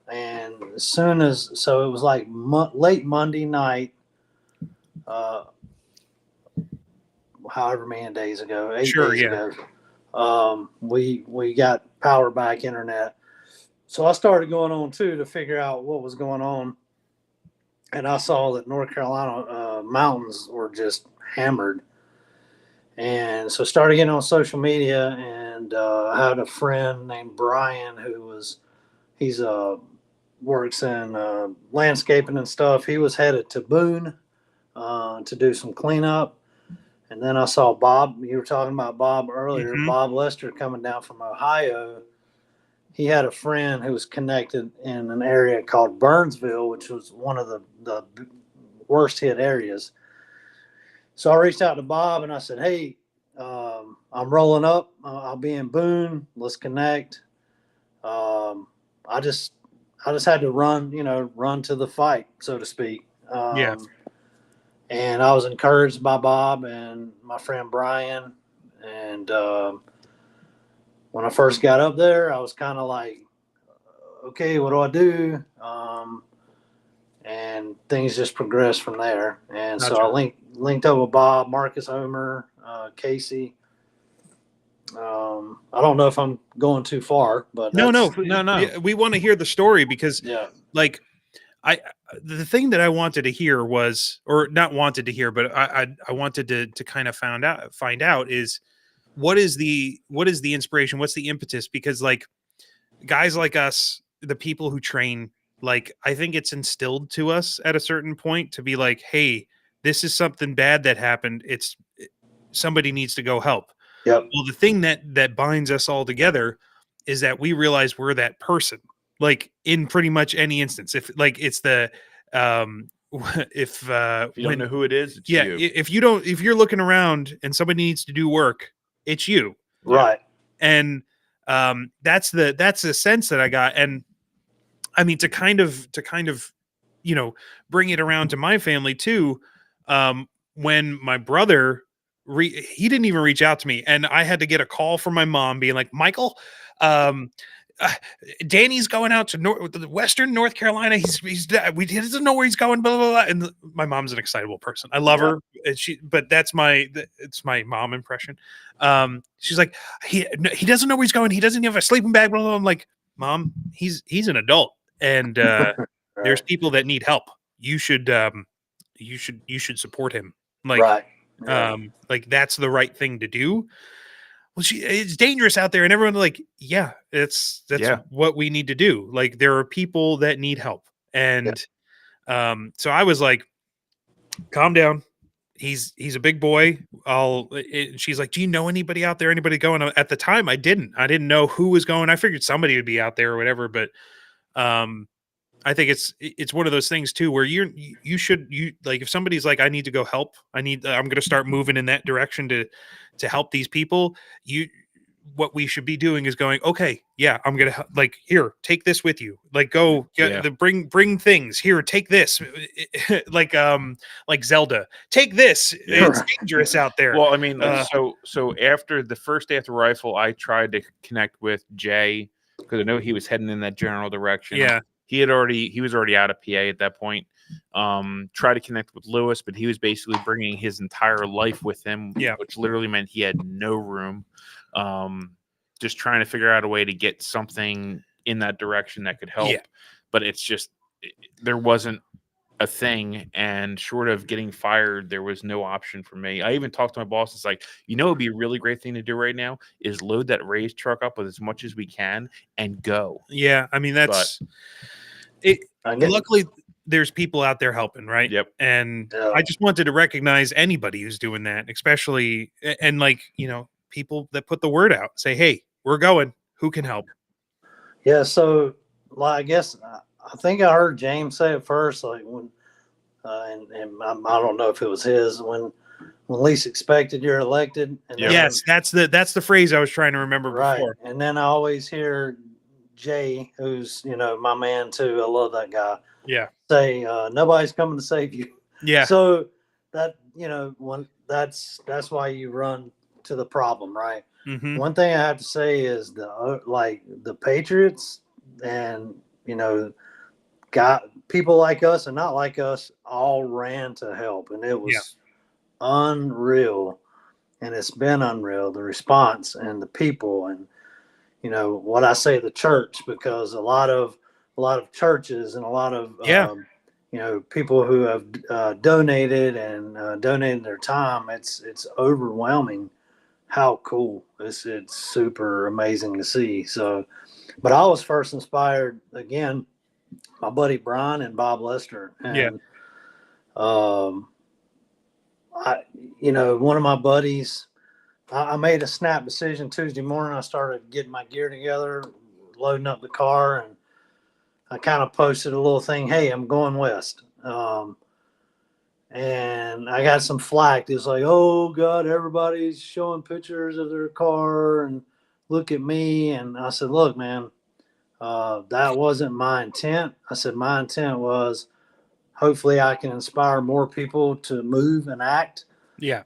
And as soon as it was like late Monday night, uh, however many days ago, 8 days Yeah. ago, we got power back, internet. So I started going on too to figure out what was going on, and I saw that North Carolina mountains were just hammered, and so started getting on social media, and I had a friend named Brian he's works in landscaping and stuff. He was headed to Boone to do some cleanup. And then I saw Bob. You were talking about Bob earlier. Mhm. Bob Lester coming down from Ohio. He had a friend who was connected in an area called Burnsville, which was one of the worst hit areas. So I reached out to Bob and I said, "Hey, I'm rolling up. I'll be in Boone. Let's connect." I just had to run to the fight, so to speak. Yeah. And I was encouraged by Bob and my friend Brian. And when I first got up there, I was kind of like, okay, what do I do? And things just progressed from there. And Gotcha. so I linked up with Bob, Marcus Homer, Casey. I don't know if I'm going too far, but No. No. We want to hear the story because, yeah, like, the thing that I wanted to hear was, or not wanted to hear, but I wanted to kind of find out is what is the inspiration? What's the impetus? Because like guys like us, the people who train, like I think it's instilled to us at a certain point to be like, hey, this is something bad that happened. Somebody needs to go help. yep, Well, the thing that binds us all together is that we realize we're that person. Like in pretty much any instance, if like it's the if If you don't know who it is, it's yeah, you. if you're looking around and somebody needs to do work, it's you. right, And that's the sense that I got. And I mean to kind of bring it around to my family too. When my brother he didn't even reach out to me, and I had to get a call from my mom being like, Michael, Danny's going out to Western North Carolina. He doesn't know where he's going. Blah blah blah. And my mom's an excitable person. I love her. And but it's my mom impression. She's like, he doesn't know where he's going. He doesn't have a sleeping bag. Blah, blah, blah. I'm like, Mom, he's an adult, and there's people that need help. You should support him. Like, right. Yeah. Like that's the right thing to do. Well, it's dangerous out there, and everyone's like, yeah, that's what we need to do. Like, there are people that need help, and so I was like, calm down. He's a big boy. She's like, do you know anybody out there? Anybody going? At the time, I didn't know who was going. I figured somebody would be out there or whatever, but I think it's one of those things too, where you like, if somebody's like, I need to go help, I'm going to start moving in that direction to help these people. What we should be doing is going, okay, yeah, I'm going to like, here, take this with you. Like, go bring things here. Take this, like Zelda, take this. It's dangerous out there. Well, I mean, so after the first day after rifle, I tried to connect with Jay because I know he was heading in that general direction. Yeah. He was already out of PA at that point. Tried to connect with Lewis, but he was basically bringing his entire life with him, which literally meant he had no room. Just trying to figure out a way to get something in that direction that could help. But it's just, there wasn't a thing, and short of getting fired, there was no option for me. I even talked to my boss. It's like, it'd be a really great thing to do right now is load that raised truck up with as much as we can and go. Yeah, I mean, that's it. Luckily, there's people out there helping, right? Yep. And I just wanted to recognize anybody who's doing that, especially, and like, people that put the word out, say, hey, we're going, who can help? Yeah. So, I guess I think I heard James say it first, like when, and I don't know if it was his, when least expected, you're elected. And yes, that's the phrase I was trying to remember before. And then I always hear Jay, who's my man too. I love that guy. Yeah. Say nobody's coming to save you. Yeah. So that when that's why you run to the problem, right? Mm-hmm. One thing I have to say is the Patriots and got people like us and not like us all ran to help, and it was unreal, and it's been unreal, the response and the people, and what I say, the church, because a lot of churches and a lot of people who have donated and donated their time, it's overwhelming how cool. It's super amazing to see. So, but I was first inspired, again, my buddy Brian and Bob Lester. And, one of my buddies, I made a snap decision Tuesday morning. I started getting my gear together, loading up the car, and I kind of posted a little thing, hey, I'm going west. And I got some flack. It's like, oh God, everybody's showing pictures of their car and look at me. And I said, look, man, that wasn't my intent. I said, my intent was hopefully I can inspire more people to move and act. Yeah.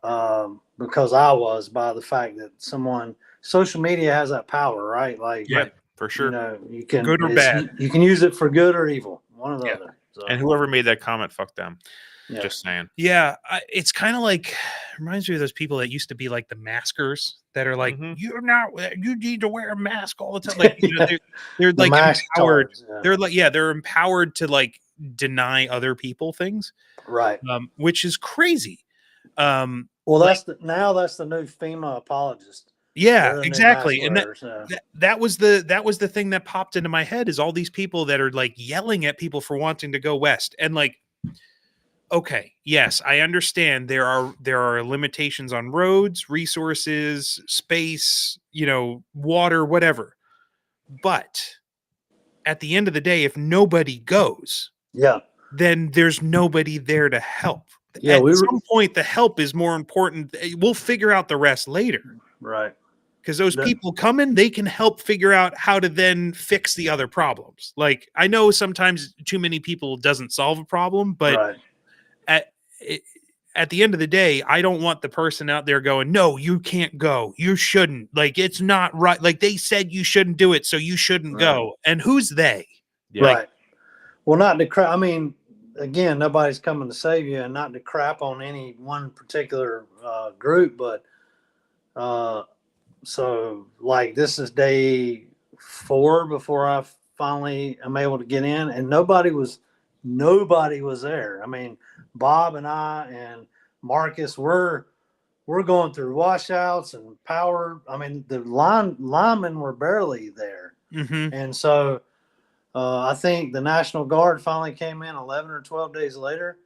Because I was, by the fact that social media has that power, right? Like, yeah, for sure. You can, good or bad. You can use it for good or evil, one or the other. So. And whoever made that comment, fuck them. Yeah. Just saying. Yeah, it's kind of like, reminds me of those people that used to be like the maskers that are like, you need to wear a mask all the time. Like, they're like empowered. They're empowered to like deny other people things, right? Which is crazy. Well, that's the new FEMA apologist. Yeah, exactly. And that was the thing that popped into my head, is all these people that are like yelling at people for wanting to go west. And like, okay, yes, I understand there are limitations on roads, resources, space, water, whatever. But at the end of the day, if nobody goes, then there's nobody there to help. Yeah, at some point, the help is more important. We'll figure out the rest later. Right. Because those people coming, they can help figure out how to then fix the other problems. Like, I know sometimes too many people doesn't solve a problem, but at at the end of the day, I don't want the person out there going, no, you can't go. You shouldn't. Like, it's not right. Like, they said you shouldn't do it, so you shouldn't go. And who's they? Yeah. Right. Well, not to crap. I mean, again, nobody's coming to save you, and not to crap on any one particular group, but so like this is day 4 before I finally am able to get in, and nobody was there. I mean, Bob and I and Marcus we're going through washouts and power. I mean, the linemen were barely there, and so I think the National Guard finally came in 11 or 12 days later.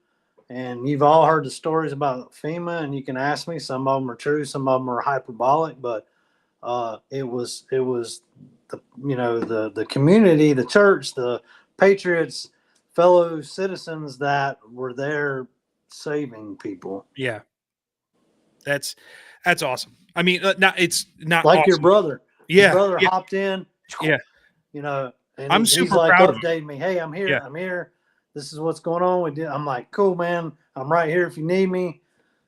And you've all heard the stories about FEMA, and you can ask me. Some of them are true, some of them are hyperbolic, but it was the community, the church, the patriots, fellow citizens that were there saving people. Yeah, that's awesome. I mean, it's not like awesome. your brother. Yeah, your brother hopped in. Yeah, and I'm he's super like proud of him. updating me. Hey, I'm here. Yeah. I'm here. This is what's going on. I'm like, cool, man. I'm right here if you need me.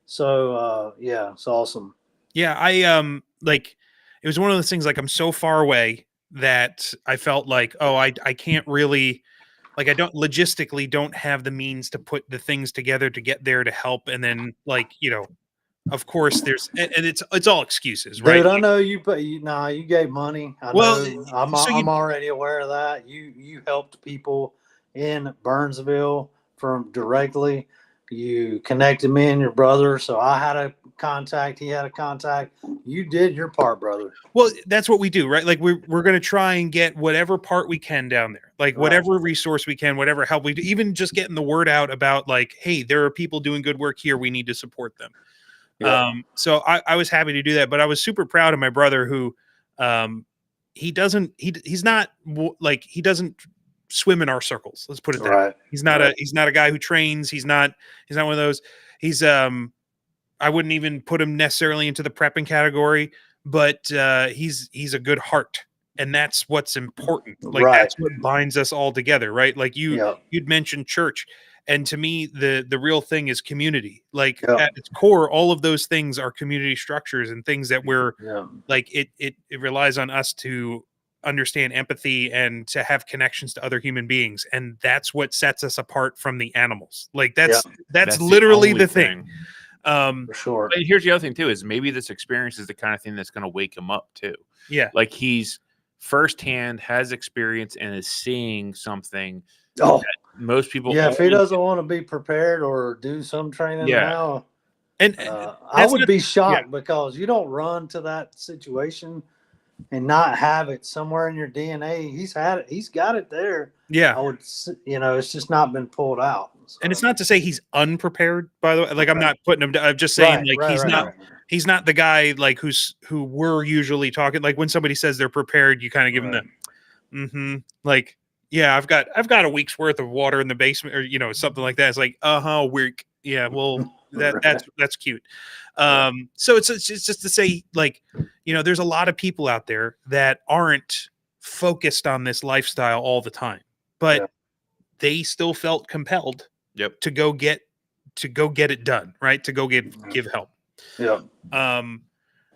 So yeah, it's awesome. Yeah, I like it was one of those things like I'm so far away that I felt like, oh, I can't really like I logistically don't have the means to put the things together to get there to help. And then like, of course there's and it's all excuses, right? Dude, I know you gave money. I know I'm already aware of that. You helped people in Burnsville from directly. You connected me and your brother, so I had a contact, he had a contact. You did your part, brother. Well, that's what we do, right? Like we're going to try and get whatever part we can down there, like whatever resource we can, whatever help we do, even just getting the word out about like, hey, there are people doing good work here. We need to support them. Yeah. So I was happy to do that, but I was super proud of my brother who, he doesn't swim in our circles. Let's put it that way. He's not a guy who trains. He's not one of those. He's, I wouldn't even put him necessarily into the prepping category, but he's a good heart, and that's what's important. Like that's what binds us all together, right? Like you'd mentioned church, and to me, the real thing is community. Like at its core, all of those things are community structures and things that we're like. It relies on us to understand empathy and to have connections to other human beings, and that's what sets us apart from the animals. Like that's literally the thing. For sure. But here's the other thing too, is maybe this experience is the kind of thing that's going to wake him up too. Yeah. Like he's firsthand has experience and is seeing something that most people. Yeah. If he doesn't want to be prepared or do some training now, and I would be shocked because you don't run to that situation and not have it somewhere in your DNA. He's had it. He's got it there. Yeah. I would, it's just not been pulled out. So. And it's not to say he's unprepared, by the way. Like I'm not putting him I'm just saying he's not the guy like who we're usually talking. Like when somebody says they're prepared, you kind of give them the like, yeah, I've got a week's worth of water in the basement or something like that. It's like, week. Yeah, well that's cute. So it's just to say like, there's a lot of people out there that aren't focused on this lifestyle all the time, but they still felt compelled to go get it done, right? To go give help. Yeah. Now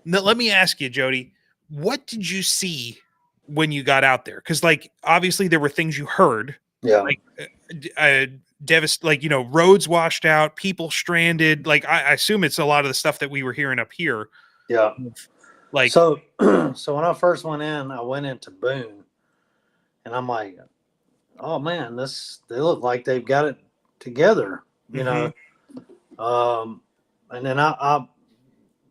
let me ask you, Jody, what did you see when you got out there? Because like obviously there were things you heard. Yeah. Like roads washed out, people stranded. Like I assume it's a lot of the stuff that we were hearing up here. Yeah. Like so when I first went in, I went into Boone, and I'm like, oh man, they look like they've got it together, you know. And then I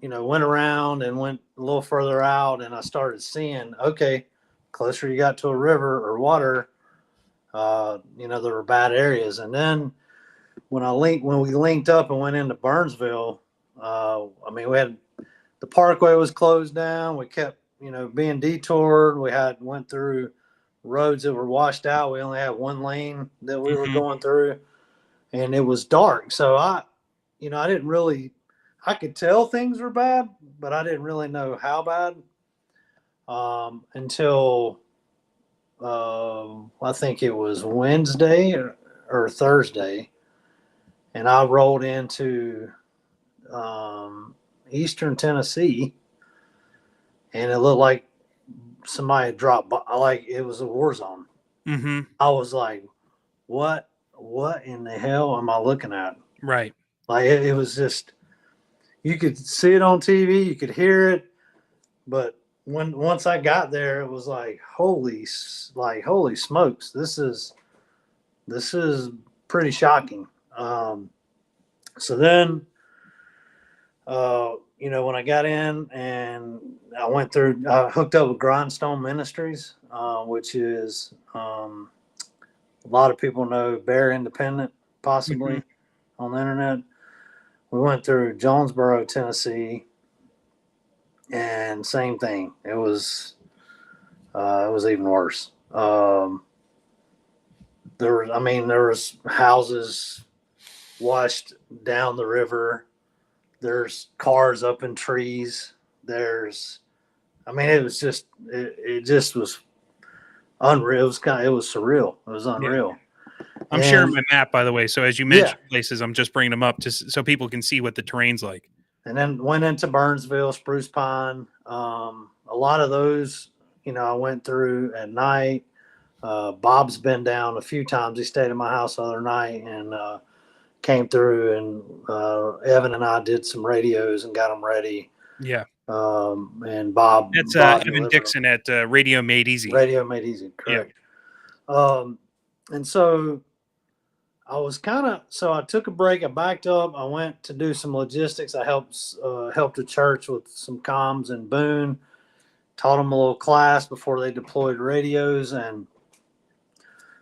went around and went a little further out, and I started seeing, okay, closer you got to a river or water, there were bad areas. And then when we linked up and went into Burnsville, we had the parkway was closed down. We kept, being detoured. We went through roads that were washed out. We only had one lane that we were going through, and it was dark. So I could tell things were bad, but I didn't really know how bad until I think it was Wednesday or Thursday, and I rolled into eastern Tennessee, and it looked like somebody had dropped. Like it was a war zone. Mm-hmm. I was like, "What in the hell am I looking at?" Right. Like it was just, you could see it on TV, you could hear it, but once I got there, it was like holy smokes, this is pretty shocking. So then, when I got in and I hooked up with Grindstone Ministries, which is a lot of people know Bear Independent, possibly on the internet. We went through Jonesboro, Tennessee, and same thing. It was even worse. There was houses washed down the river. There's cars up in trees. It was just it just was unreal. It was surreal. It was unreal. Yeah. I'm sharing my map, by the way. So as you mentioned places, I'm just bringing them up so people can see what the terrain's like. And then went into Burnsville, Spruce Pine. A lot of those, I went through at night. Bob's been down a few times. He stayed at my house the other night and came through, and Evan and I did some radios and got them ready. Yeah. And Bob. That's Evan Dixon at Radio Made Easy. Radio Made Easy, correct. Yeah. And so I took a break. I backed up. I went to do some logistics. I helped the church with some comms in Boone, taught them a little class before they deployed radios. And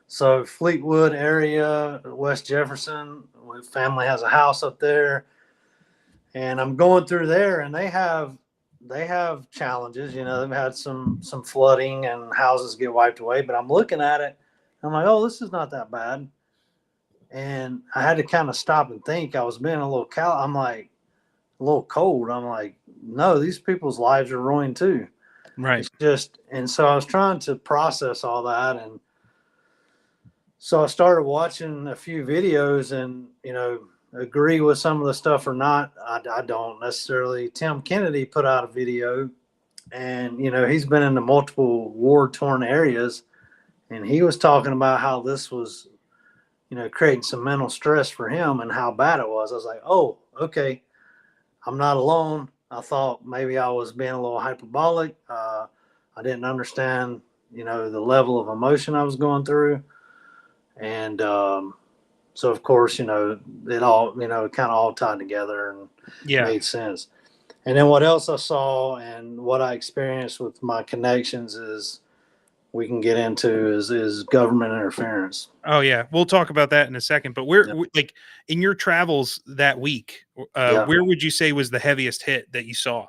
so Fleetwood area, West Jefferson, my family has a house up there, and I'm going through there, and they have challenges. They've had some flooding and houses get wiped away, but I'm looking at it. I'm like, oh, this is not that bad. And I had to kind of stop and think. I was being a little I'm like, a little cold. I'm like, no, these people's lives are ruined too. Right. It's just, and so I was trying to process all that. And so I started watching a few videos and, agree with some of the stuff or not. I don't necessarily. Tim Kennedy put out a video, and, he's been into multiple war-torn areas, and he was talking about how this was, creating some mental stress for him and how bad it was. I was like, oh, okay, I'm not alone. I thought maybe I was being a little hyperbolic. I didn't understand, the level of emotion I was going through. And so, of course, it all, kind of all tied together and made sense. And then what else I saw and what I experienced with my connections we can get into is government interference. Oh yeah, we'll talk about that in a second. But we're like, in your travels that week, where would you say was the heaviest hit that you saw?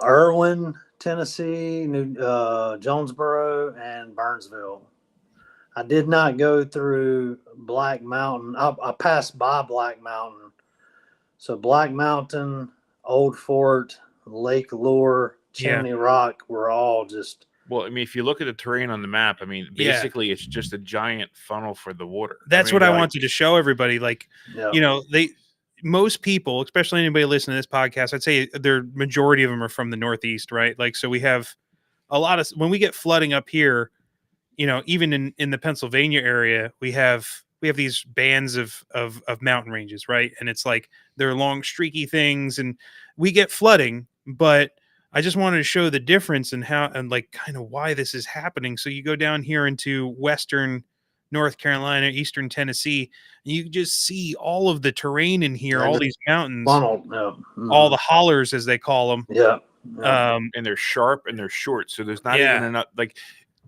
Irwin, Tennessee, Jonesboro, and Burnsville. I did not go through Black Mountain. I passed by Black Mountain. So Black Mountain, Old Fort, Lake Lure, Chimney Rock were all just. Well, if you look at the terrain on the map, basically it's just a giant funnel for the water. That's what I wanted to show everybody. Like, most people, especially anybody listening to this podcast, I'd say the majority of them are from the Northeast, right? Like, so we have a lot of, when we get flooding up here, even in the Pennsylvania area, we have these bands of mountain ranges, right? And it's like, they're long streaky things and we get flooding, but I just wanted to show the difference in how, and like kind of why this is happening. So you go down here into Western North Carolina, Eastern Tennessee, and you just see all of the terrain in here, all these mountains, all the hollers as they call them. Yeah. And they're sharp and they're short. So there's not even enough,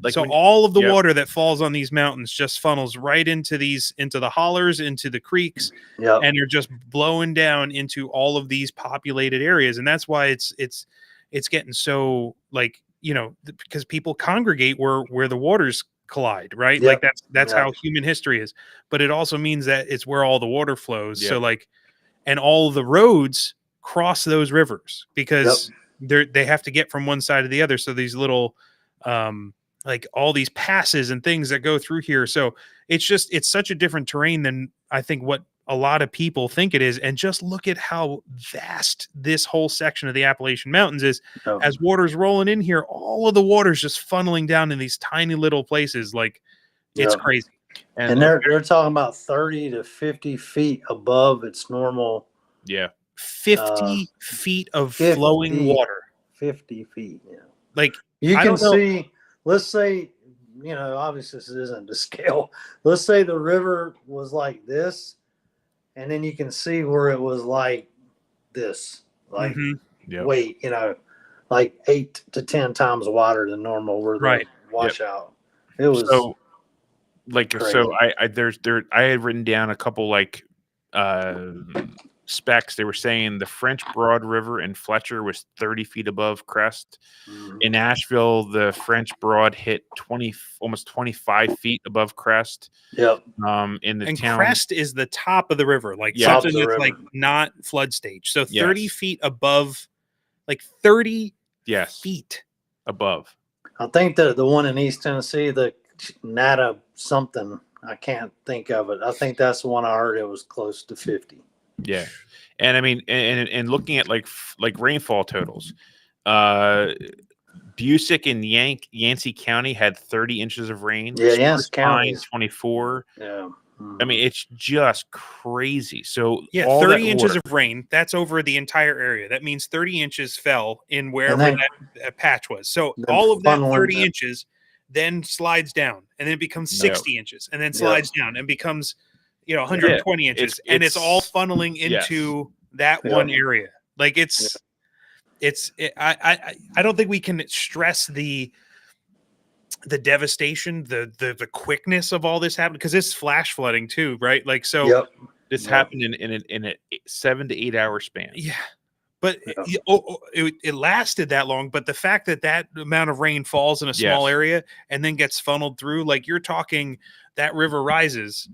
so all of the water that falls on these mountains just funnels right into the hollers, into the creeks, and they're just blowing down into all of these populated areas. And that's why it's getting so, like, because people congregate where the waters collide, right? Like that's how human history is. But it also means that it's where all the water flows. So like, and all the roads cross those rivers because they have to get from one side to the other. So these little like all these passes and things that go through here. So it's such a different terrain than I think what a lot of people think it is. And just look at how vast this whole section of the Appalachian Mountains is. Oh, As water's rolling in here, all of the water's just funneling down in these tiny little places. Like, it's yeah. crazy. And they're talking about 30 to 50 feet above its normal. Yeah. 50 feet of 50 flowing water. 50 feet. Yeah. Like, You I can don't know. see, let's say, you know, obviously this isn't to scale. Let's say the river was like this, and then you can see where it was like this, like Mhm. Yep. weight, you know, like 8 to 10 times wider than normal where the Right. washout. It was So, like, crazy. so I had written down a couple like specs. They were saying the French Broad River in Fletcher was 30 feet above crest. In Asheville, the French Broad hit almost 25 feet above crest. Yep. In the And town, crest is the top of the river, like Yeah. Top something of the that's river. like not flood stage. So 30 Yes. feet above, like 30 yes, feet. above. I think the one in East Tennessee, the Nata something, I can't think of it. I think that's the one I heard it was close to 50. Yeah, and I mean, and looking at like rainfall totals, Busick and Yancey County had 30 inches of rain. Yeah, Yancey Spruce County Pine, is- 24. Yeah. I mean, it's just crazy. So Yeah, all 30 that inches water, of rain. That's over the entire area. That means 30 inches fell in wherever then- that patch was. So then all of that funneling 30 to- inches then slides down, and then it becomes Yeah. 60 inches, and then slides down and becomes, 120 inches, It's- and it's all it's- funneling yes. into that Yeah. one area. Like I don't think we can stress the devastation, the quickness of all this happening, because it's flash flooding too, right? Like, so Yep. this Yeah. happened in a 7 to 8 hour span. yeah, but Yeah. it lasted that long. But the fact that amount of rain falls in a small Yes. area and then gets funneled through, like, you're talking, that river rises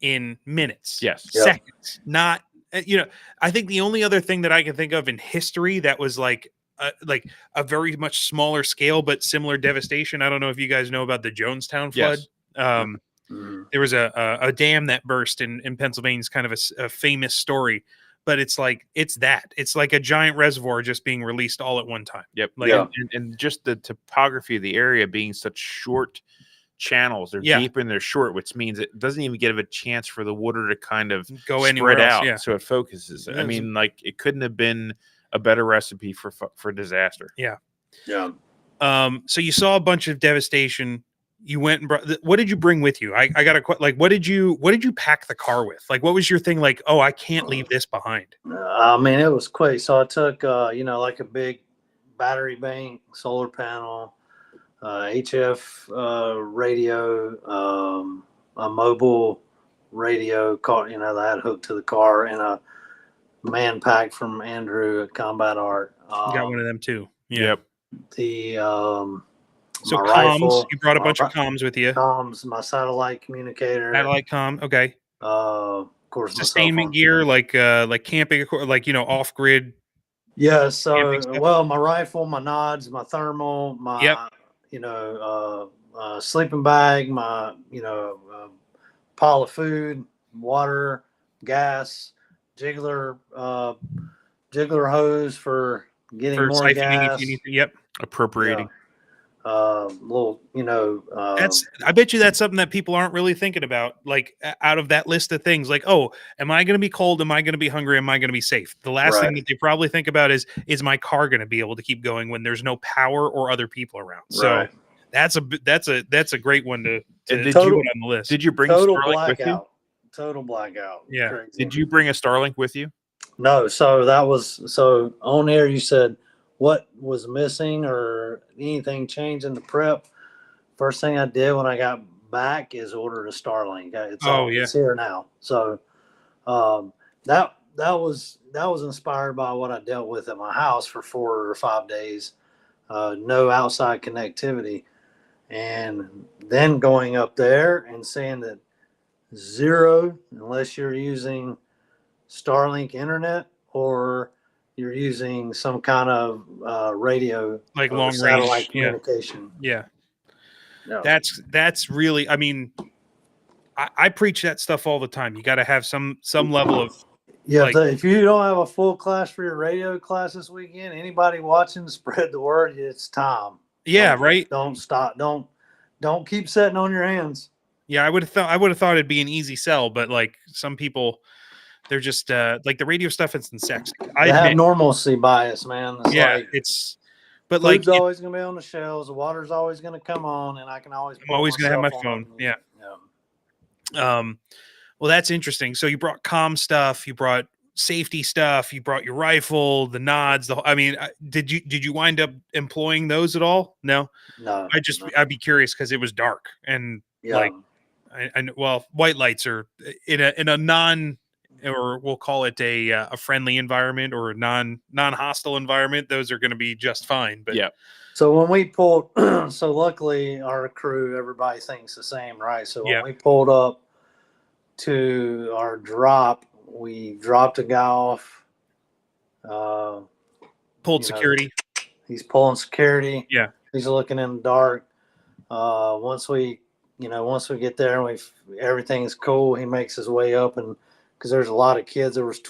in minutes, Yes. Yeah. seconds, not, I think the only other thing that I can think of in history that was like a very much smaller scale but similar devastation. I don't know if you guys know about the Jonestown flood. Yes. There was a dam that burst in Pennsylvania. It's kind of a famous story, but it's like a giant reservoir just being released all at one time. Yep. Like, Yeah. And just the topography of the area being such short channels, they're Yeah. deep and they're short, which means it doesn't even give a chance for the water to kind of Go spread anywhere else, out, yeah. so it focuses. Yeah, I mean, like, it couldn't have been a better recipe for disaster. Yeah. So you saw a bunch of devastation. You went and brought. What did you bring with you? I got a like. What did you pack the car with? Like, what was your thing? Like, oh, I can't leave this behind. I mean, it was quick. So I took, like a big battery bank, solar panel, HF radio, a mobile radio car, that I had hooked to the car, and a man pack from Andrew at Combat Art. You got one of them too. Yeah. Yep. The So my comms. rifle, You brought a my bunch of ri- comms with you. comms, my satellite communicator, Satellite comm. Okay. of course, my cell Sustainment phone. gear, like camping, like off grid. Yeah, Camping so stuff? my rifle, my nods, my thermal, my Yep. sleeping bag, my pile of food, water, gas, jiggler hose for getting For more siphoning gas. if you need to. Yep. Appropriating. Little, I bet you that's something that people aren't really thinking about. Like, out of that list of things, like, oh, am I going to be cold? Am I going to be hungry? Am I going to be safe? The last thing Right. that they probably think about is my car going to be able to keep going when there's no power or other people around? So Right. that's a great one to And did put you- on the list. Did you bring total Starlink with you? blackout. Total blackout. Yeah. Crazy. Did you bring a Starlink with you? No, so on air you said what was missing or anything changed in the prep. First thing I did when I got back is order a Starlink. It's here now. So that was inspired by what I dealt with at my house for 4 or 5 days. No outside connectivity, and then going up there and saying that zero unless you're using Starlink internet or you're using some kind of radio, Like or long satellite range, yeah. communication. Yeah. No. That's really, I mean, I preach that stuff all the time. You got to have some level of Yeah, if you don't have a full class for your radio class this weekend, anybody watching, spread the word. It's time. Yeah, right. Don't stop. Don't keep sitting on your hands. Yeah, I would have thought it'd be an easy sell, but like some people, they're just like the radio stuff isn't sexy. They have normalcy bias, man. But food's always gonna be on the shelves. The water's always gonna come on, and I can always. I'm always gonna have my phone. Yeah. Well, that's interesting. So you brought comm stuff, you brought safety stuff, you brought your rifle, the nods. Did you wind up employing those at all? No. I'd be curious because it was dark and white lights are in a non, or we'll call it a friendly environment or a non-hostile environment. Those are going to be just fine. But yeah. So when we pulled, so luckily our crew, everybody thinks the same, right? So when we pulled up to our drop, we dropped a guy off. Pulled security. He's pulling security. Yeah. He's looking in the dark. Once we get there and everything's cool, he makes his way up, and because there's a lot of kids, there was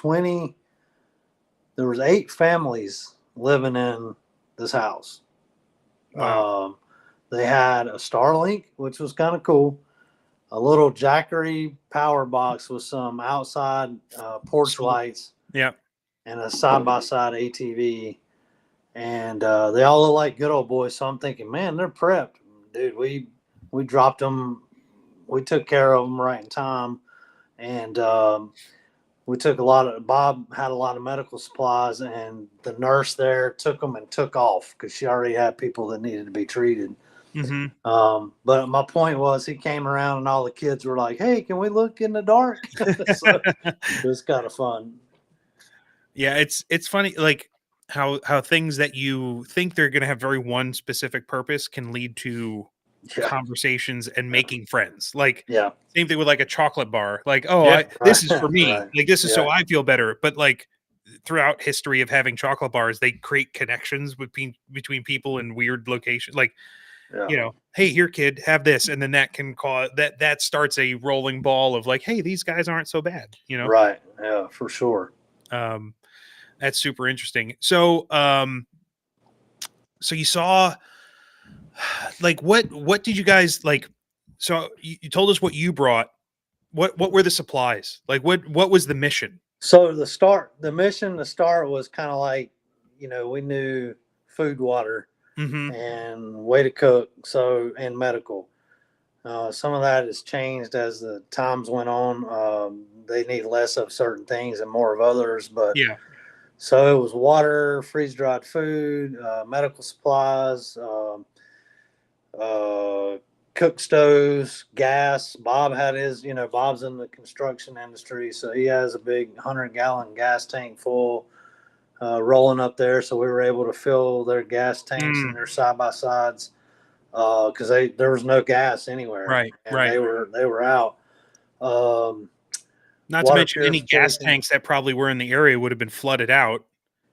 8 families living in this house. Wow. They had a Starlink, which was kind of cool. A little Jackery power box with some outside porch lights. Yeah. And a side-by-side ATV. And they all look like good old boys. So I'm thinking, man, they're prepped. Dude, we dropped them. We took care of them right in time. And we took Bob had a lot of medical supplies, and the nurse there took them and took off because she already had people that needed to be treated. Mm-hmm. But my point was, he came around and all the kids were like, hey, can we look in the dark? So it was kind of fun. Yeah, it's funny, like how things that you think they're going to have very one specific purpose can lead to conversations and making friends. Like same thing with like a chocolate bar. Like, this is for me. Right. Like this is so I feel better. But like throughout history of having chocolate bars, they create connections between people in weird locations. Like, hey, here, kid, have this, and then that can cause that starts a rolling ball of like, hey, these guys aren't so bad. Right? Yeah, for sure. That's super interesting. So, so you saw, like, what did you guys like? So you told us what you brought. What were the supplies? Like, what was the mission? So the mission to start was kind of like, we knew food, water, and way to cook. And medical. Some of that has changed as the times went on. They need less of certain things and more of others, but so it was water, freeze-dried food, medical supplies, cook stoves, gas. Bob had his, Bob's in the construction industry, so he has a big 100-gallon gas tank full rolling up there. So we were able to fill their gas tanks and their side-by-sides because there was no gas anywhere. Right, and they were out. Not to mention any gas tanks that probably were in the area would have been flooded out.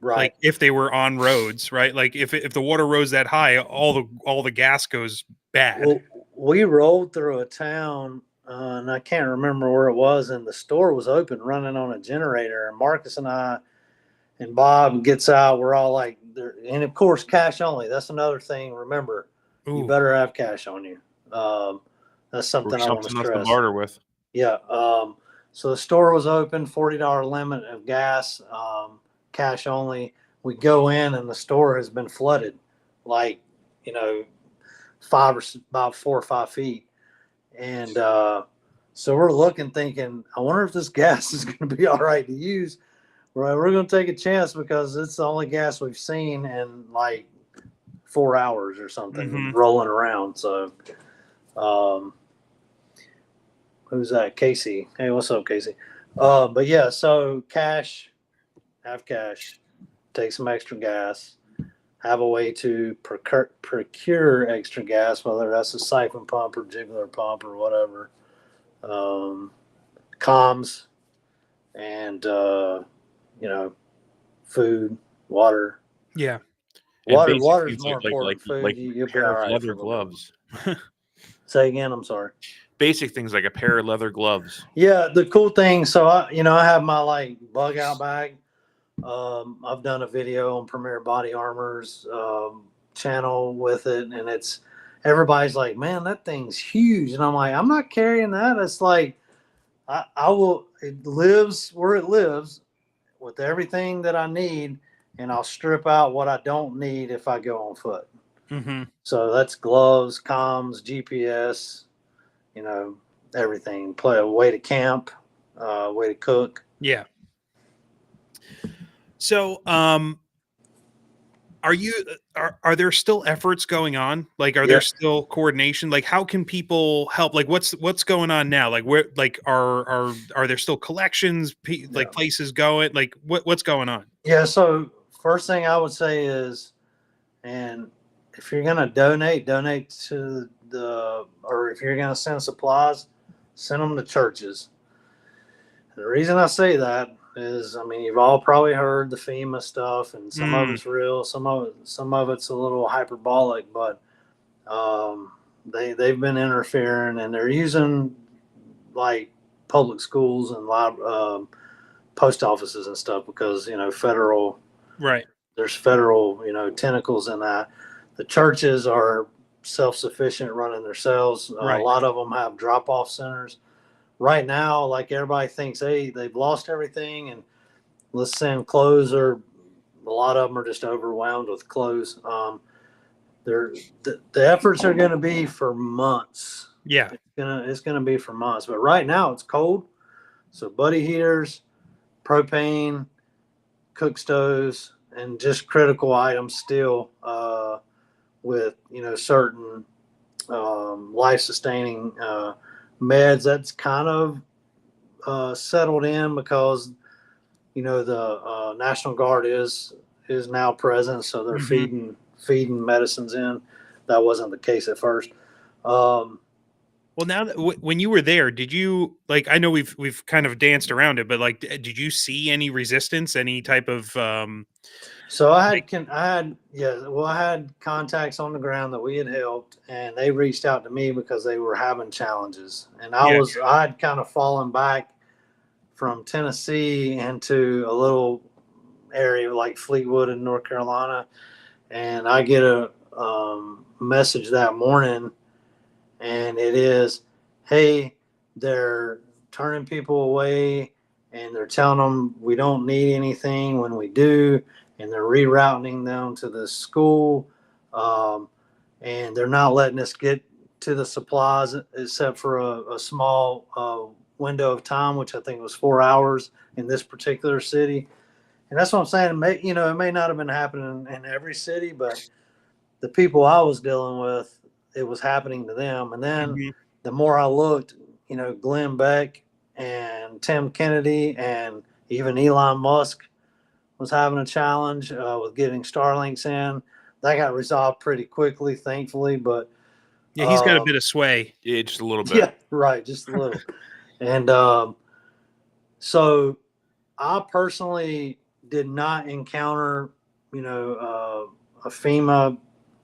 Right. Like if they were on roads, right? Like if the water rose that high, all the gas goes bad. Well, we rolled through a town, and I can't remember where it was, and the store was open, running on a generator. And Marcus and I and Bob gets out. We're all like, and of course, cash only. That's another thing. Remember, you better have cash on you. That's something I want to stress. To barter with. Yeah. So the store was open, $40 limit of gas, cash only. We go in and the store has been flooded, like, about 4 or 5 feet. And so we're looking, thinking, I wonder if this gas is going to be all right to use. We're going to take a chance because it's the only gas we've seen in like 4 hours or something rolling around. So, who's that? Casey. Hey, what's up, Casey? But yeah, so have cash, take some extra gas, have a way to procure extra gas, whether that's a siphon pump or jiggler pump or whatever. Comms and, food, water. Yeah. Water is more important. Like pair of leather gloves. Say again, I'm sorry. basic things like a pair of leather gloves. Yeah, the cool thing. So I have my like bug out bag. I've done a video on Premier Body Armor's channel with it, and it's everybody's like, man, that thing's huge, and I'm like, I'm not carrying that. It's like I will. It lives where it lives with everything that I need, and I'll strip out what I don't need if I go on foot. Mm-hmm. So that's gloves, comms, GPS, everything. Play a way to camp, way to cook. Yeah. So, are there still efforts going on? Like, are there still coordination? Like, how can people help? Like, what's going on now? Like, where, like, are there still collections, like places going? Like, what's going on? Yeah. So first thing I would say is, and if you're gonna donate to or if you're gonna send supplies, send them to churches. And the reason I say that is, I mean, you've all probably heard the FEMA stuff, and some of it's real, some of it's a little hyperbolic, but they've been interfering, and they're using like public schools and post offices and stuff because federal, right? There's federal tentacles in that. The churches are self-sufficient, running themselves. Right. A lot of them have drop-off centers. Right now, like everybody thinks, hey, they've lost everything and let's send clothes, or a lot of them are just overwhelmed with clothes. The efforts are going to be for months. Yeah, it's gonna be for months. But right now it's cold, so buddy heaters, propane, cook stoves, and just critical items still with certain life sustaining meds. That's kind of settled in because the National Guard is now present, so they're feeding medicines in. That wasn't the case at first. Well, now that when you were there, did you like? I know we've kind of danced around it, but like, did you see any resistance, any type of? So I had contacts on the ground that we had helped, and they reached out to me because they were having challenges, and I'd kind of fallen back from Tennessee into a little area like Fleetwood in North Carolina, and I get a message that morning, and it is, hey, they're turning people away, and they're telling them we don't need anything when we do, and they're rerouting them to the school, and they're not letting us get to the supplies except for a small window of time, which I think was 4 hours in this particular city. And that's what I'm saying. It may not have been happening in every city, but the people I was dealing with, it was happening to them. And then the more I looked, Glenn Beck and Tim Kennedy and even Elon Musk was having a challenge with getting Starlinks in. That got resolved pretty quickly, thankfully. But yeah, he's got a bit of sway. Yeah, just a little bit. Yeah, right, just a little. And so I personally did not encounter, a FEMA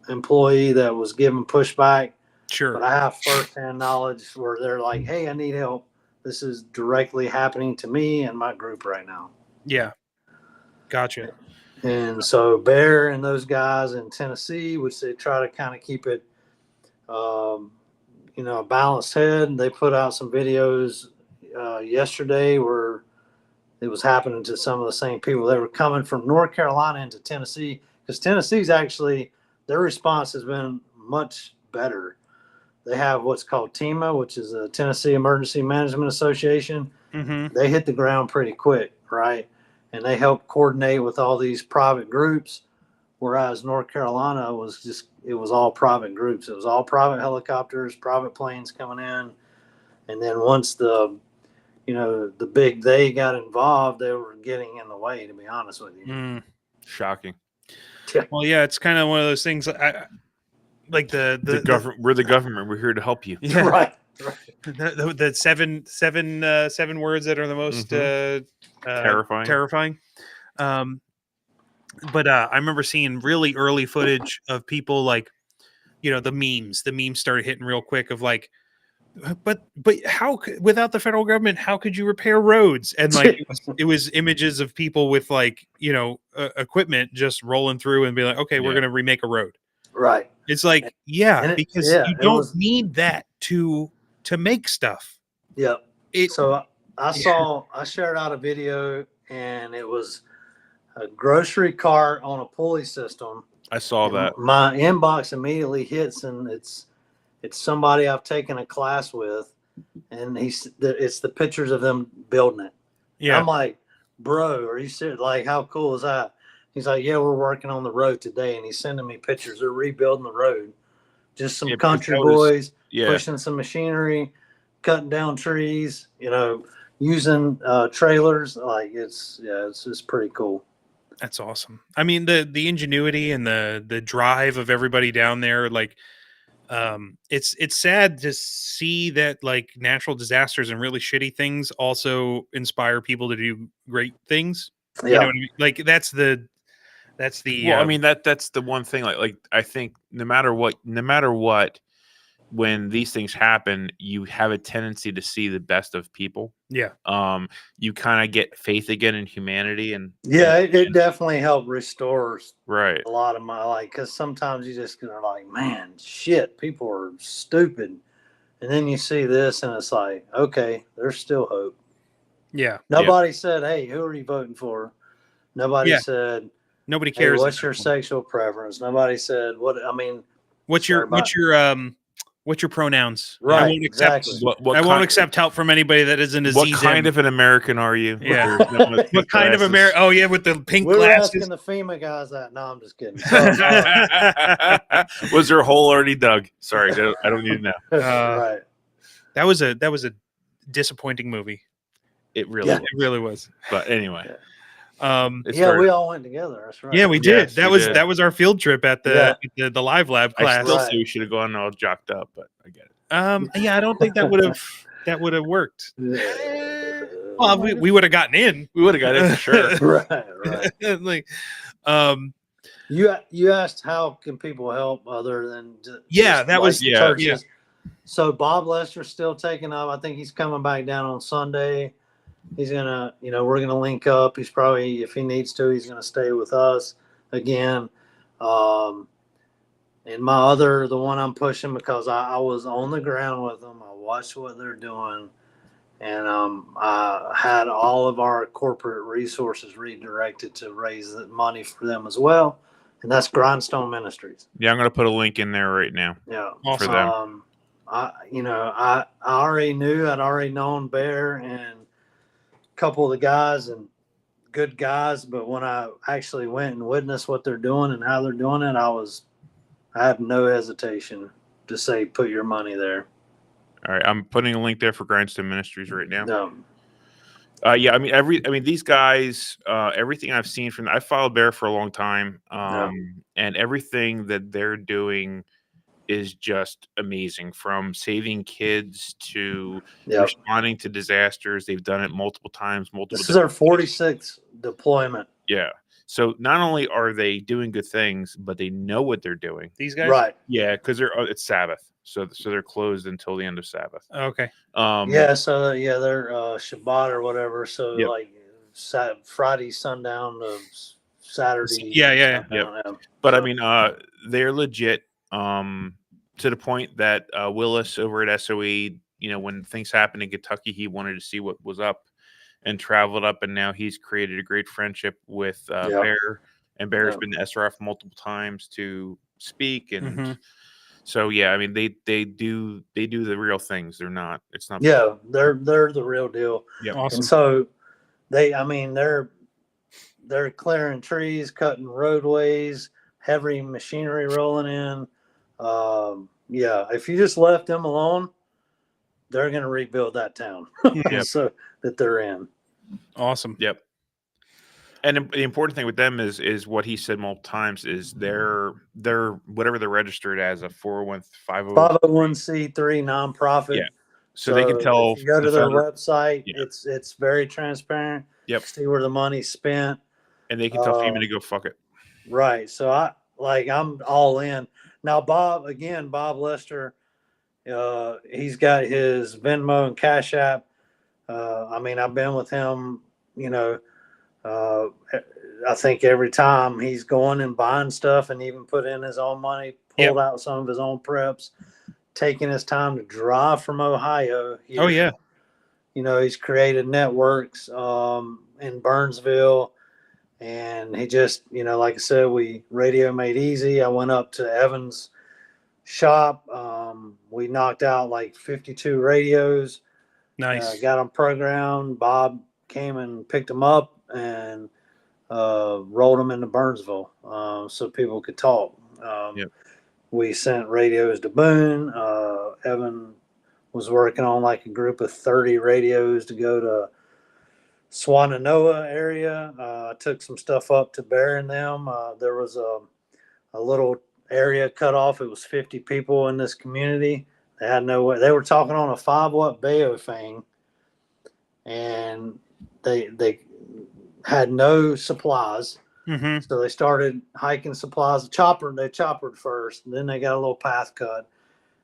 employee that was giving pushback. Sure. But I have firsthand knowledge where they're like, hey, I need help. This is directly happening to me and my group right now. Yeah. Gotcha. And so Bear and those guys in Tennessee, which they try to kind of keep it, a balanced head. They put out some videos yesterday where it was happening to some of the same people. They were coming from North Carolina into Tennessee, because Tennessee's actually, their response has been much better. They have what's called TEMA, which is a Tennessee Emergency Management Association. They hit the ground pretty quick, right? And they help coordinate with all these private groups, whereas North Carolina it was all private groups. It was all private helicopters, private planes coming in. And then once the big they got involved, they were getting in the way, to be honest with you. Shocking. Yeah. Well, yeah, it's kind of one of those things. Like the government. We're the government. We're here to help you. Yeah. Right. The seven words that are the most terrifying. But I remember seeing really early footage of people like, the memes. The memes started hitting real quick of like But how without the federal government, how could you repair roads? And like it was images of people with like equipment just rolling through and be like, okay, we're gonna remake a road. Right. It's like because you don't need that to make stuff. Yep. So I shared out a video, and it was a grocery cart on a pulley system. I saw that. My inbox immediately hits, and it's somebody I've taken a class with, and it's the pictures of them building it. Yeah. I'm like, bro, are you serious? Like, how cool is that? He's like, yeah, we're working on the road today, and he's sending me pictures. They're rebuilding the road. Just some country boys pushing some machinery, cutting down trees, using trailers. Like it's just pretty cool. That's awesome. I mean, the ingenuity and the drive of everybody down there, like it's sad to see that like natural disasters and really shitty things also inspire people to do great things. You know what I mean? Like that's the well, I mean that's the one thing like I think no matter what when these things happen, you have a tendency to see the best of people. Yeah. You kind of get faith again in humanity, and it definitely helped restore a lot of my because sometimes you just are like, man, shit, people are stupid, and then you see this and it's like, okay, there's still hope. Yeah. Nobody said, hey, who are you voting for? Nobody said. Nobody cares. Hey, what's your sexual preference? Nobody said what. I mean, what's your pronouns? Right. I won't accept. I won't accept help from anybody that isn't a What kind of an American are you? Yeah. What kind of American? Oh yeah, with the pink We're glasses. asking the FEMA guys that. No, I'm just kidding. Was there a hole already dug? Sorry, I don't need to know. Right. That was a disappointing movie. It really was. But anyway. We all went together. That's right. Yeah, we did. Yes, that was our field trip at the live lab class. I still say we should have gone all jocked up, but I get it. Yeah, I don't think that would have worked. Well, we would have gotten in. We would have got in for sure. right. Like, you asked how can people help other than churches. So Bob Lester's still taking up. I think he's coming back down on Sunday. He's gonna, we're gonna link up. He's probably, if he needs to, he's gonna stay with us again. And the one I'm pushing because I was on the ground with them. I watched what they're doing, and I had all of our corporate resources redirected to raise the money for them as well. And that's Grindstone Ministries. Yeah, I'm gonna put a link in there right now. Yeah, for them. I already knew. I'd already known Bear and couple of the guys and good guys, but when I actually went and witnessed what they're doing and how they're doing it, I have no hesitation to say put your money there. All right, I'm putting a link there for Grindstone Ministries right now. No. I mean these guys, everything I've seen from I followed Bear for a long time, and everything that they're doing is just amazing, from saving kids to responding to disasters. They've done it multiple times. This is our 46th deployment. Yeah. So not only are they doing good things, but they know what they're doing. These guys? Right. Yeah, because it's Sabbath. So they're closed until the end of Sabbath. Okay. They're Shabbat or whatever. So like Friday sundown to Saturday. Yeah. But I mean, they're legit. To the point that Willis over at SOE, when things happened in Kentucky, he wanted to see what was up and traveled up, and now he's created a great friendship with Bear, and Bear's been to SRF multiple times to speak, and so I mean they do the real things. They're not. It's not. Yeah, they're the real deal. Yeah, awesome. And so they're clearing trees, cutting roadways, heavy machinery rolling in. If you just left them alone, they're going to rebuild that town so that they're in. Awesome. Yep. And the important thing with them is what he said multiple times is they're whatever they're registered as, a 501c3 nonprofit. Yeah. So they can tell. If you go to their website, it's very transparent. Yep. See where the money's spent. And they can tell FEMA to go fuck it. Right. So I'm all in. Now, Bob Lester, He's got his Venmo and Cash App. I mean, I've been with him, I think every time he's going and buying stuff and even put in his own money, pulled out some of his own preps, taking his time to drive from Ohio here. Oh, yeah. He's created networks in Burnsville. And he just, like I said, radio made easy. I went up to Evan's shop. We knocked out like 52 radios. Nice. Got them programmed. Bob came and picked them up and rolled them into Burnsville so people could talk. We sent radios to Boone. Evan was working on like a group of 30 radios to go to Swananoa area. I took some stuff up to Berm them. There was a little area cut off. It was 50 people in this community. They had no way. They were talking on a 5-watt Baofeng, and they had no supplies. Mm-hmm. So they started hiking supplies. They choppered first, and then they got a little path cut.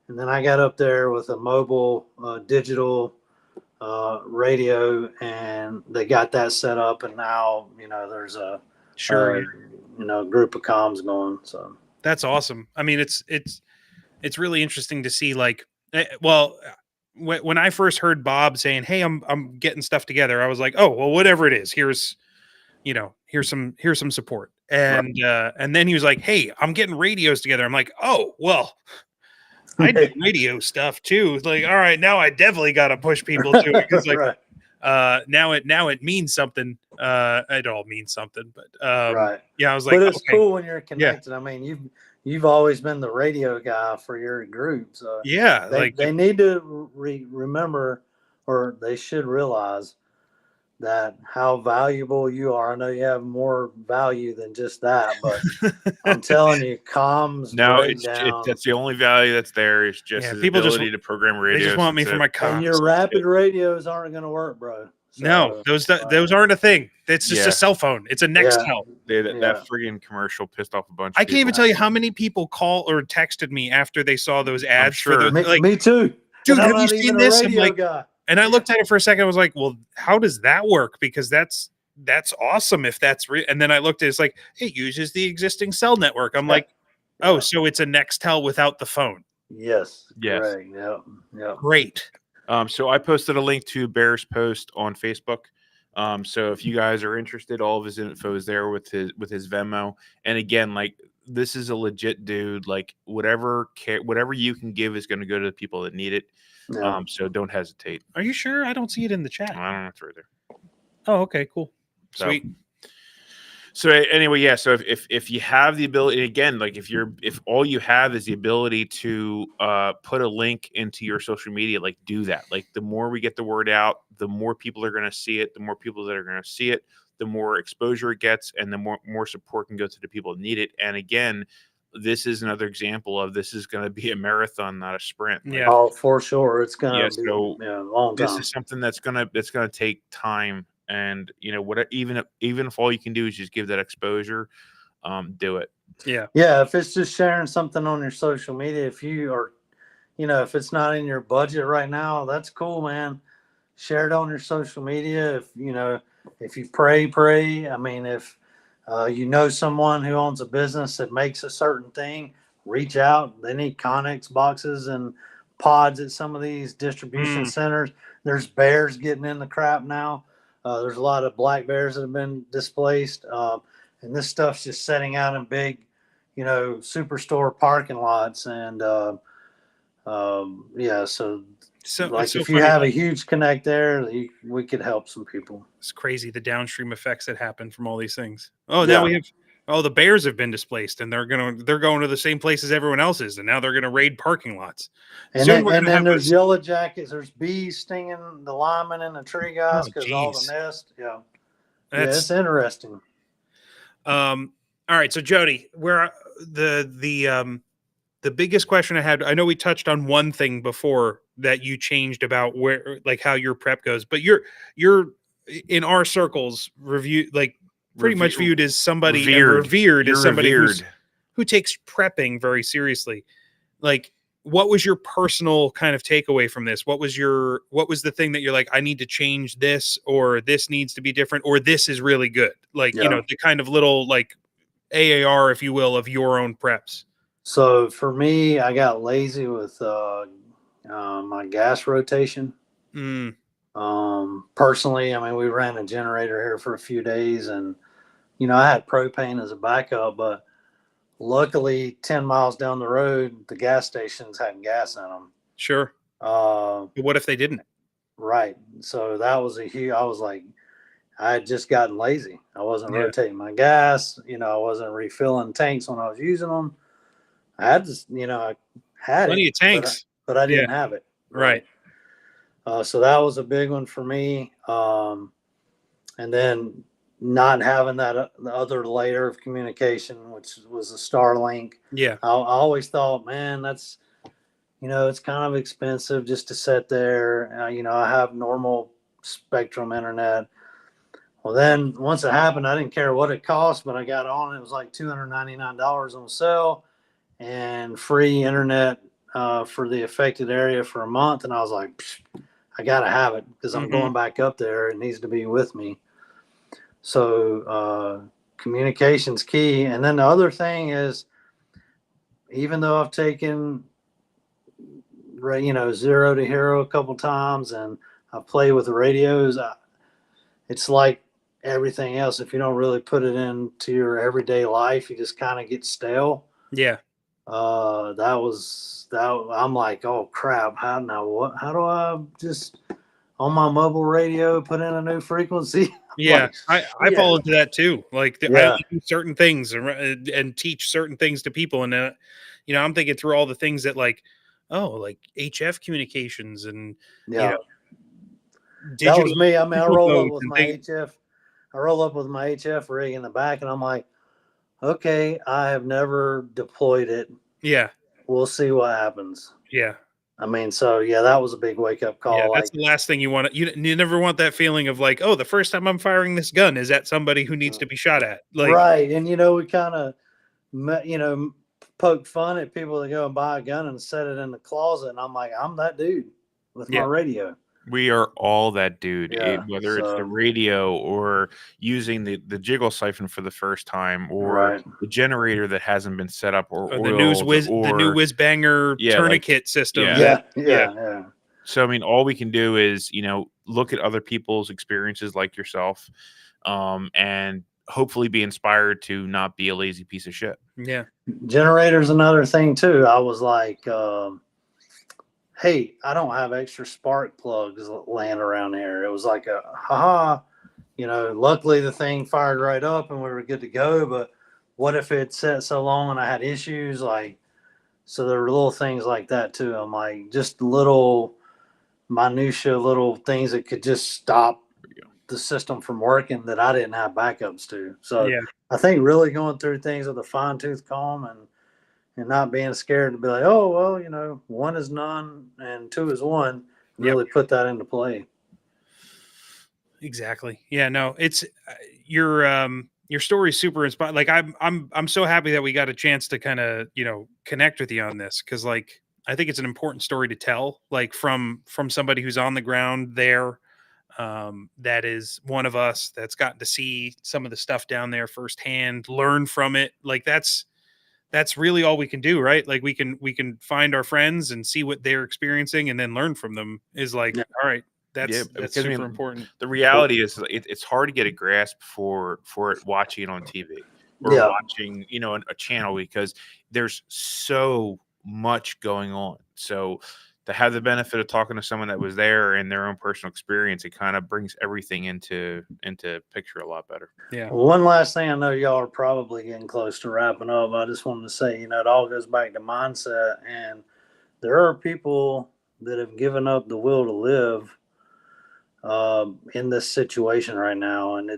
And then I got up there with a mobile digital radio, and they got that set up, and now there's a group of comms going. So that's awesome. I mean, it's really interesting to see. Like, when I first heard Bob saying, "Hey, I'm getting stuff together," I was like, "Oh, well, whatever it is, here's some support." And and then he was like, "Hey, I'm getting radios together." I'm like, "Oh, well." I do radio stuff too. Like, all right, now I definitely got to push people to it because, like, right. Now it means something. It all means something, but right. Yeah, I was like, but it's okay. cool when you're connected. I mean, you've always been the radio guy for your group, so yeah, they need to remember, or they should realize that how valuable you are. I know you have more value than just that, but I'm telling you, comms. No, that's the only value that's there is just his ability to program radios. They just want me for my comms. And your rapid radios aren't going to work, bro. So, no, those aren't a thing. It's just a cell phone. It's a Nextel. That friggin' commercial pissed off a bunch of people. I can't even tell you how many people called or texted me after they saw those ads. Sure. Me too. Dude, have you seen this? I'm like, guy. And I looked at it for a second. I was like, well, how does that work? Because that's awesome if that's real. And then I looked at it, it's like, it uses the existing cell network. I'm like, oh, so it's a Nextel without the phone. Yes. Correct. Yeah. Great. So I posted a link to Bear's post on Facebook. So if you guys are interested, all of his info is there with his Venmo. And again, like, this is a legit dude. Like, whatever you can give is going to go to the people that need it. Yeah. So don't hesitate. Are you sure? I don't see it in the chat. I don't know, it's right there. Oh, okay, cool. Sweet. So anyway, yeah. So if you have the ability, again, like if all you have is the ability to put a link into your social media, like, do that. Like, the more we get the word out, the more people are going to see it. The more people that are going to see it, the more exposure it gets, and the more support can go to the people that need it. And again, this is another example of this is going to be a marathon, not a sprint. Yeah. Oh, for sure. It's going to be a long time. This is something that's going to take time. And even if all you can do is just give that exposure, do it. Yeah. If it's just sharing something on your social media, if you are, if it's not in your budget right now, that's cool, man. Share it on your social media. If you pray. I mean, if someone who owns a business that makes a certain thing, reach out. They need Connex boxes and pods at some of these distribution centers. There's bears getting in the crap now. There's a lot of black bears that have been displaced. And this stuff's just setting out in big, superstore parking lots. And if you have a huge connect there, we could help some people. It's crazy, the downstream effects that happen from all these things. Now we have the bears have been displaced, and they're going to the same places everyone else is, and now they're going to raid parking lots. And then there's yellow jackets. There's bees stinging the linemen and the tree guys because all the nest. Yeah, it's interesting. All right, so Jody, where the biggest question I had, I know we touched on one thing before that you changed about where, like, how your prep goes, but you're in our circles pretty much viewed as somebody revered as somebody who takes prepping very seriously. Like, what was your personal kind of takeaway from this? What was the thing that you're like, I need to change this, or this needs to be different, or this is really good? Like, the kind of little like AAR, if you will, of your own preps. So for me, I got lazy with my gas rotation. Personally, I mean, we ran a generator here for a few days, and I had propane as a backup, but luckily 10 miles down the road, the gas stations had gas in them. Sure. But what if they didn't? Right. So that was I was like, I had just gotten lazy. I wasn't rotating my gas. I wasn't refilling tanks when I was using them. I had just, I had plenty of tanks, but I didn't have it. Right. So that was a big one for me. And then not having that the other layer of communication, which was the Starlink. Yeah. I always thought, man, that's, it's kind of expensive just to sit there. I have normal Spectrum internet. Well, then once it happened, I didn't care what it cost, but I got on. It was like $299 on sale and free internet for the affected area for a month. And I was like, I got to have it because I'm going back up there. It needs to be with me. So communication's key. And then the other thing is, even though I've taken, 0 to hero a couple times and I play with the radios, it's like everything else. If you don't really put it into your everyday life, you just kind of get stale. Yeah. I'm like, oh crap, how do I just on my mobile radio put in a new frequency? Yeah, like, I fall into that too. Like I do certain things and teach certain things to people, and I'm thinking through all the things that like HF communications and that was me. I mean, I roll up with my HF rig in the back, and I'm like, okay, I have never deployed it. Yeah, we'll see what happens. Yeah. I mean, so that was a big wake up call. Yeah, that's the last thing you want. You never want that feeling of like, oh, the first time I'm firing this gun is at somebody who needs to be shot at. Like, right. And we kind of, poke fun at people that go and buy a gun and set it in the closet. And I'm like, I'm that dude with my radio. We are all that dude, whether it's the radio or using the jiggle siphon for the first time, or the generator that hasn't been set up, or the new whiz banger tourniquet system. Yeah. So I mean, all we can do is look at other people's experiences like yourself, and hopefully be inspired to not be a lazy piece of shit. Yeah, generator's another thing too. I was like, hey, I don't have extra spark plugs laying around here. It was like luckily the thing fired right up and we were good to go. But what if it set so long and I had issues? So there were little things like that too. I'm like, just little minutia, little things that could just stop the system from working that I didn't have backups to. So I think really going through things with a fine tooth comb and not being scared to be like, oh, well, 1 is none and 2 is 1. Really put that into play. Exactly. Yeah, no, it's your story is super inspiring. Like I'm so happy that we got a chance to kind of, connect with you on this. Cause like, I think it's an important story to tell, like from somebody who's on the ground there. That is one of us that's gotten to see some of the stuff down there firsthand, learn from it. Like that's really all we can do, right? Like we can find our friends and see what they're experiencing and then learn from them is like, all right, that's super important. The reality is it's hard to get a grasp for it watching it on TV or watching, a channel, because there's so much going on. So to have the benefit of talking to someone that was there and their own personal experience, it kind of brings everything into picture a lot better. Yeah. One last thing, I know y'all are probably getting close to wrapping up. I just wanted to say, it all goes back to mindset, and there are people that have given up the will to live in this situation right now. And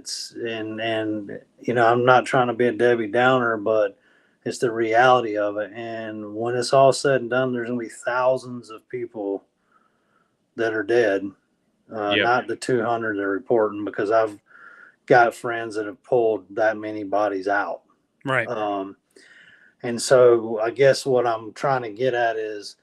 I'm not trying to be a Debbie Downer, but it's the reality of it. And when it's all said and done, there's going to be thousands of people that are dead. Not the 200 they're reporting, because I've got friends that have pulled that many bodies out. Right. And so I guess what I'm trying to get at is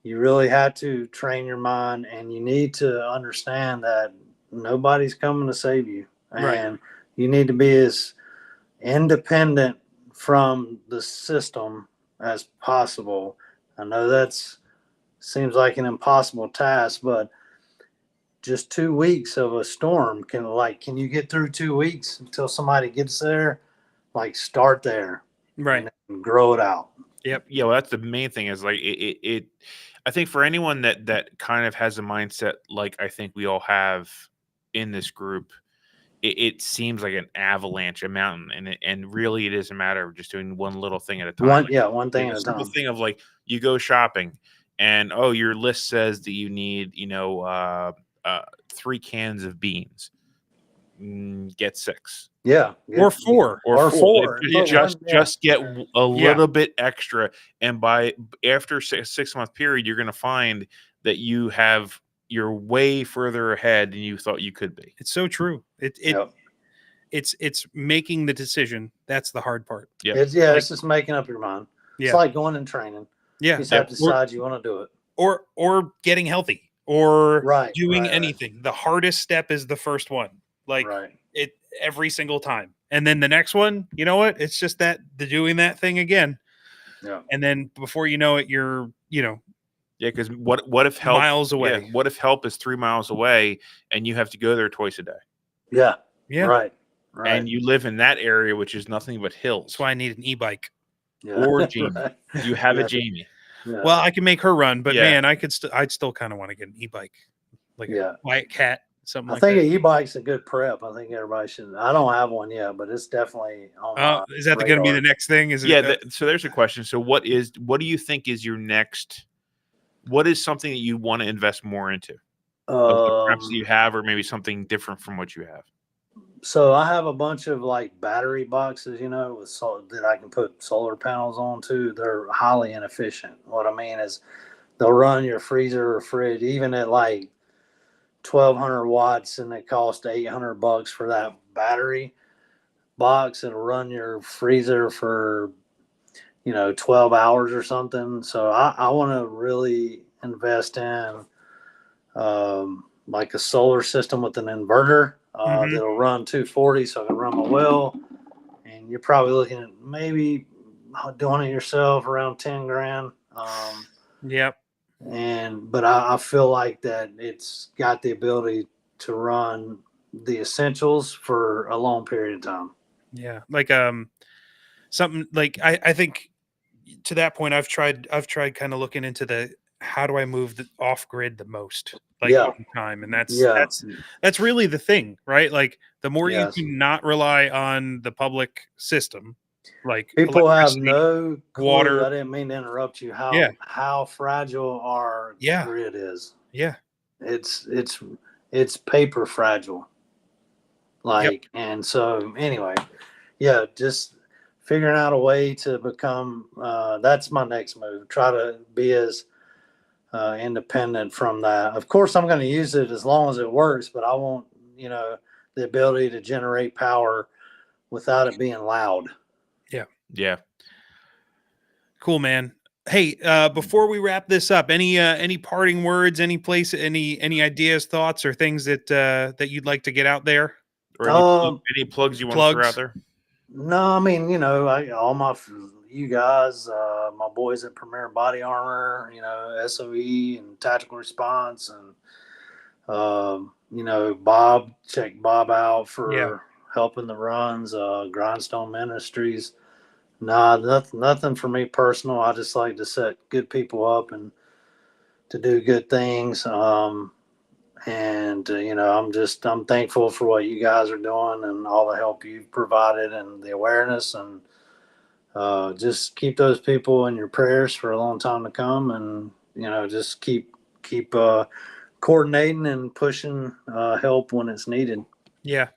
you really had to train your mind, and you need to understand that nobody's coming to save you. And you need to be as independent from the system as possible. I know that's seems like an impossible task, but just 2 weeks of a storm can you get through 2 weeks until somebody gets there? Like, start there, Right. and grow it out. Yep. Yeah. Well, that's the main thing is like it I think for anyone that kind of has a mindset like I think we all have in this group, it seems like an avalanche, a mountain, and really it is a matter of just doing one little thing at a time. One thing Like at a a simple time. thing of like you go shopping, and your list says that you need 3 cans of beans. Get 6. Or 4. Or 4. Just get a little bit extra, and by after 6-month period, you're going to find that you're way further ahead than you thought you could be. It's so true. It's making the decision. That's the hard part. Yeah, it's just making up your mind. It's like going and training. Yeah, you just have to decide you want to do it, or getting healthy, or doing right. anything. The hardest step is the first one. Like it every single time. And then the next one, you know what? It's just the doing that thing again. Yeah. And then before you know it, you're, yeah, because what if help miles away? Yeah, what if help is 3 miles away and you have to go there twice a day? Yeah. Yeah. Right. And you live in that area, which is nothing but hills. That's why I need an e-bike. Yeah. Or Jamie. You have a Jamie. Yeah. Well, I can make her run, but man, I'd still kind of want to get an e-bike, like a White Cat. Something I think an e-bike's a good prep. I think everybody should. I don't have one yet, but it's definitely on my is that going to be the next thing? Is it? So there's a question. So what do you think is your next? What is something that you want to invest more into? The preps that you have, or maybe something different from what you have. So I have a bunch of like battery boxes, with that I can put solar panels on too. They're highly inefficient. What I mean is, they'll run your freezer or fridge even at like 1,200 watts, and it costs $800 for that battery box. It'll run your freezer for 12 hours or something. So I want to really invest in like a solar system with an inverter that'll run 240, so I can run my well. And you're probably looking at maybe doing it yourself around 10 grand. Yep. But I feel like that it's got the ability to run the essentials for a long period of time. Yeah, like something like I think to that point I've tried kind of looking into how do I move the off grid the most, like over time, and that's really the thing, right? Like the more you can not rely on the public system. Like people have no clue, water. I didn't mean to interrupt you. How fragile our grid is. Yeah, it's paper fragile. And so anyway, just figuring out a way to become. That's my next move. Try to be as independent from that. Of course, I'm going to use it as long as it works, but I want the ability to generate power without it being loud. Yeah. Cool, man. Hey, before we wrap this up, any parting words, any ideas, thoughts, or things that you'd like to get out there? Or any plugs you want to throw out there? No, I mean, you guys, my boys at Premier Body Armor, SOE and Tactical Response, and Bob, check Bob out for helping the runs, Grindstone Ministries. Nah, nothing for me personal. I just like to set good people up and to do good things. I'm thankful for what you guys are doing and all the help you've provided and the awareness, and just keep those people in your prayers for a long time to come. And, just keep coordinating and pushing help when it's needed. Yeah.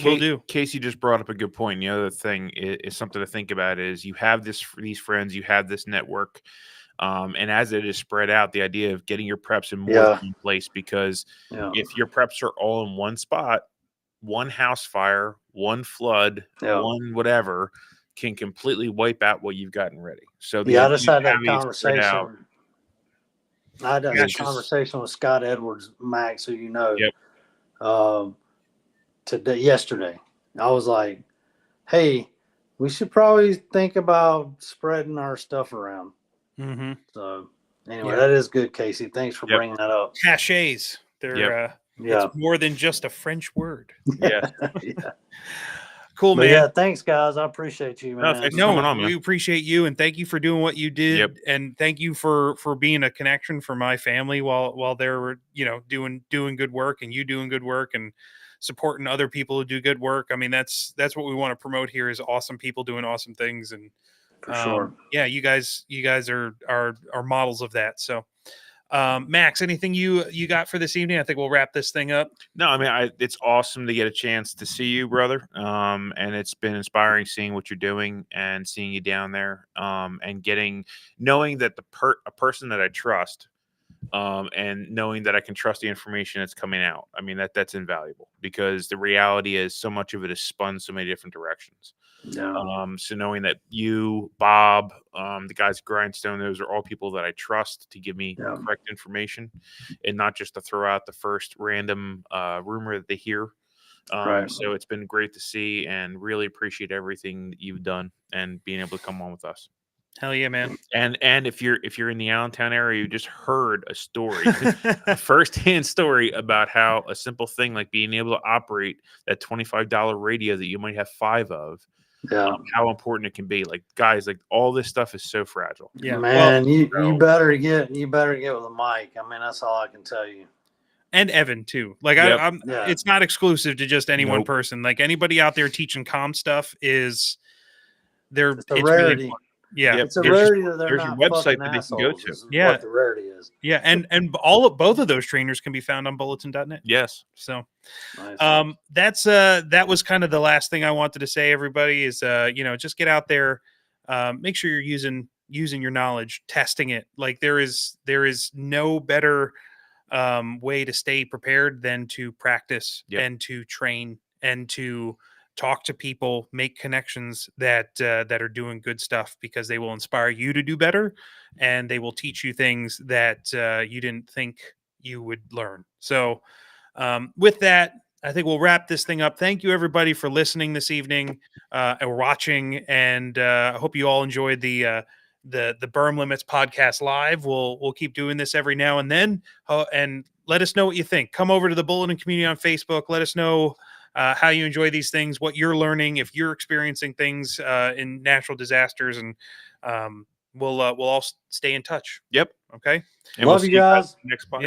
Will do. Casey just brought up a good point. The other thing is something to think about is you have these friends, you have this network, and as it is spread out, the idea of getting your preps in more than one place, because if your preps are all in one spot, one house fire, one flood, one whatever can completely wipe out what you've gotten ready. So I just had that conversation. I had a It's just- conversation with Scott Edwards, Max, who you know, Yep. yesterday. I was like, hey, we should probably think about spreading our stuff around. Mm-hmm. So anyway, Yeah. that is good, Casey. Thanks for bringing that up. Cachets. They're Yeah. it's more than just a French word. Yeah. Yeah. Cool, But man. yeah, thanks, guys. I appreciate you, No, man. thanks for coming on, man. We appreciate you, and thank you for doing what you did, Yep. and thank you for being a connection for my family while they're doing good work, and you doing good work, and supporting other people who do good work. I mean, that's what we want to promote here is awesome people doing awesome things, and For sure. yeah, you guys are models of that. So, Max, anything you got for this evening? I think we'll wrap this thing up. No, I mean, it's awesome to get a chance to see you, brother. And it's been inspiring seeing what you're doing and seeing you down there. And knowing that a person that I trust, and knowing that I can trust the information that's coming out. I mean, that's invaluable because the reality is so much of it is spun so many different directions. Yeah. So knowing that you, Bob, the guys at Grindstone, those are all people that I trust to give me correct information and not just to throw out the first random rumor that they hear. Right. So it's been great to see and really appreciate everything that you've done and being able to come on with us. Hell yeah, man. And if you're in the Allentown area, you just heard a story, a firsthand story about how a simple thing like being able to operate that $25 radio that you might have 5 of, how important it can be. Like, guys, like all this stuff is so fragile. Yeah, man, you better get with a mic. I mean, that's all I can tell you. And Evan too. Like it's not exclusive to just any one person. Like anybody out there teaching comm stuff it's a rarity. Really fun. Yeah, it's a rarity that they're there's not your website fucking that they can go assholes. to. Is what the rarity is. Yeah, and both of those trainers can be found on bulletin.net. Yes. So nice. that was kind of the last thing I wanted to say, everybody, is just get out there, make sure you're using your knowledge, testing it. Like there is no better way to stay prepared than to practice and to train and to talk to people, make connections that are doing good stuff, because they will inspire you to do better, and they will teach you things that you didn't think you would learn. So with that, I think we'll wrap this thing up. Thank you, everybody, for listening this evening or watching, and I hope you all enjoyed the Berm Limits podcast live. We'll keep doing this every now and then, and let us know what you think. Come over to the Bulletin community on Facebook. Let us know how you enjoy these things, what you're learning, if you're experiencing things in natural disasters, and we'll all stay in touch. Yep. Okay. And Love we'll you guys. next podcast.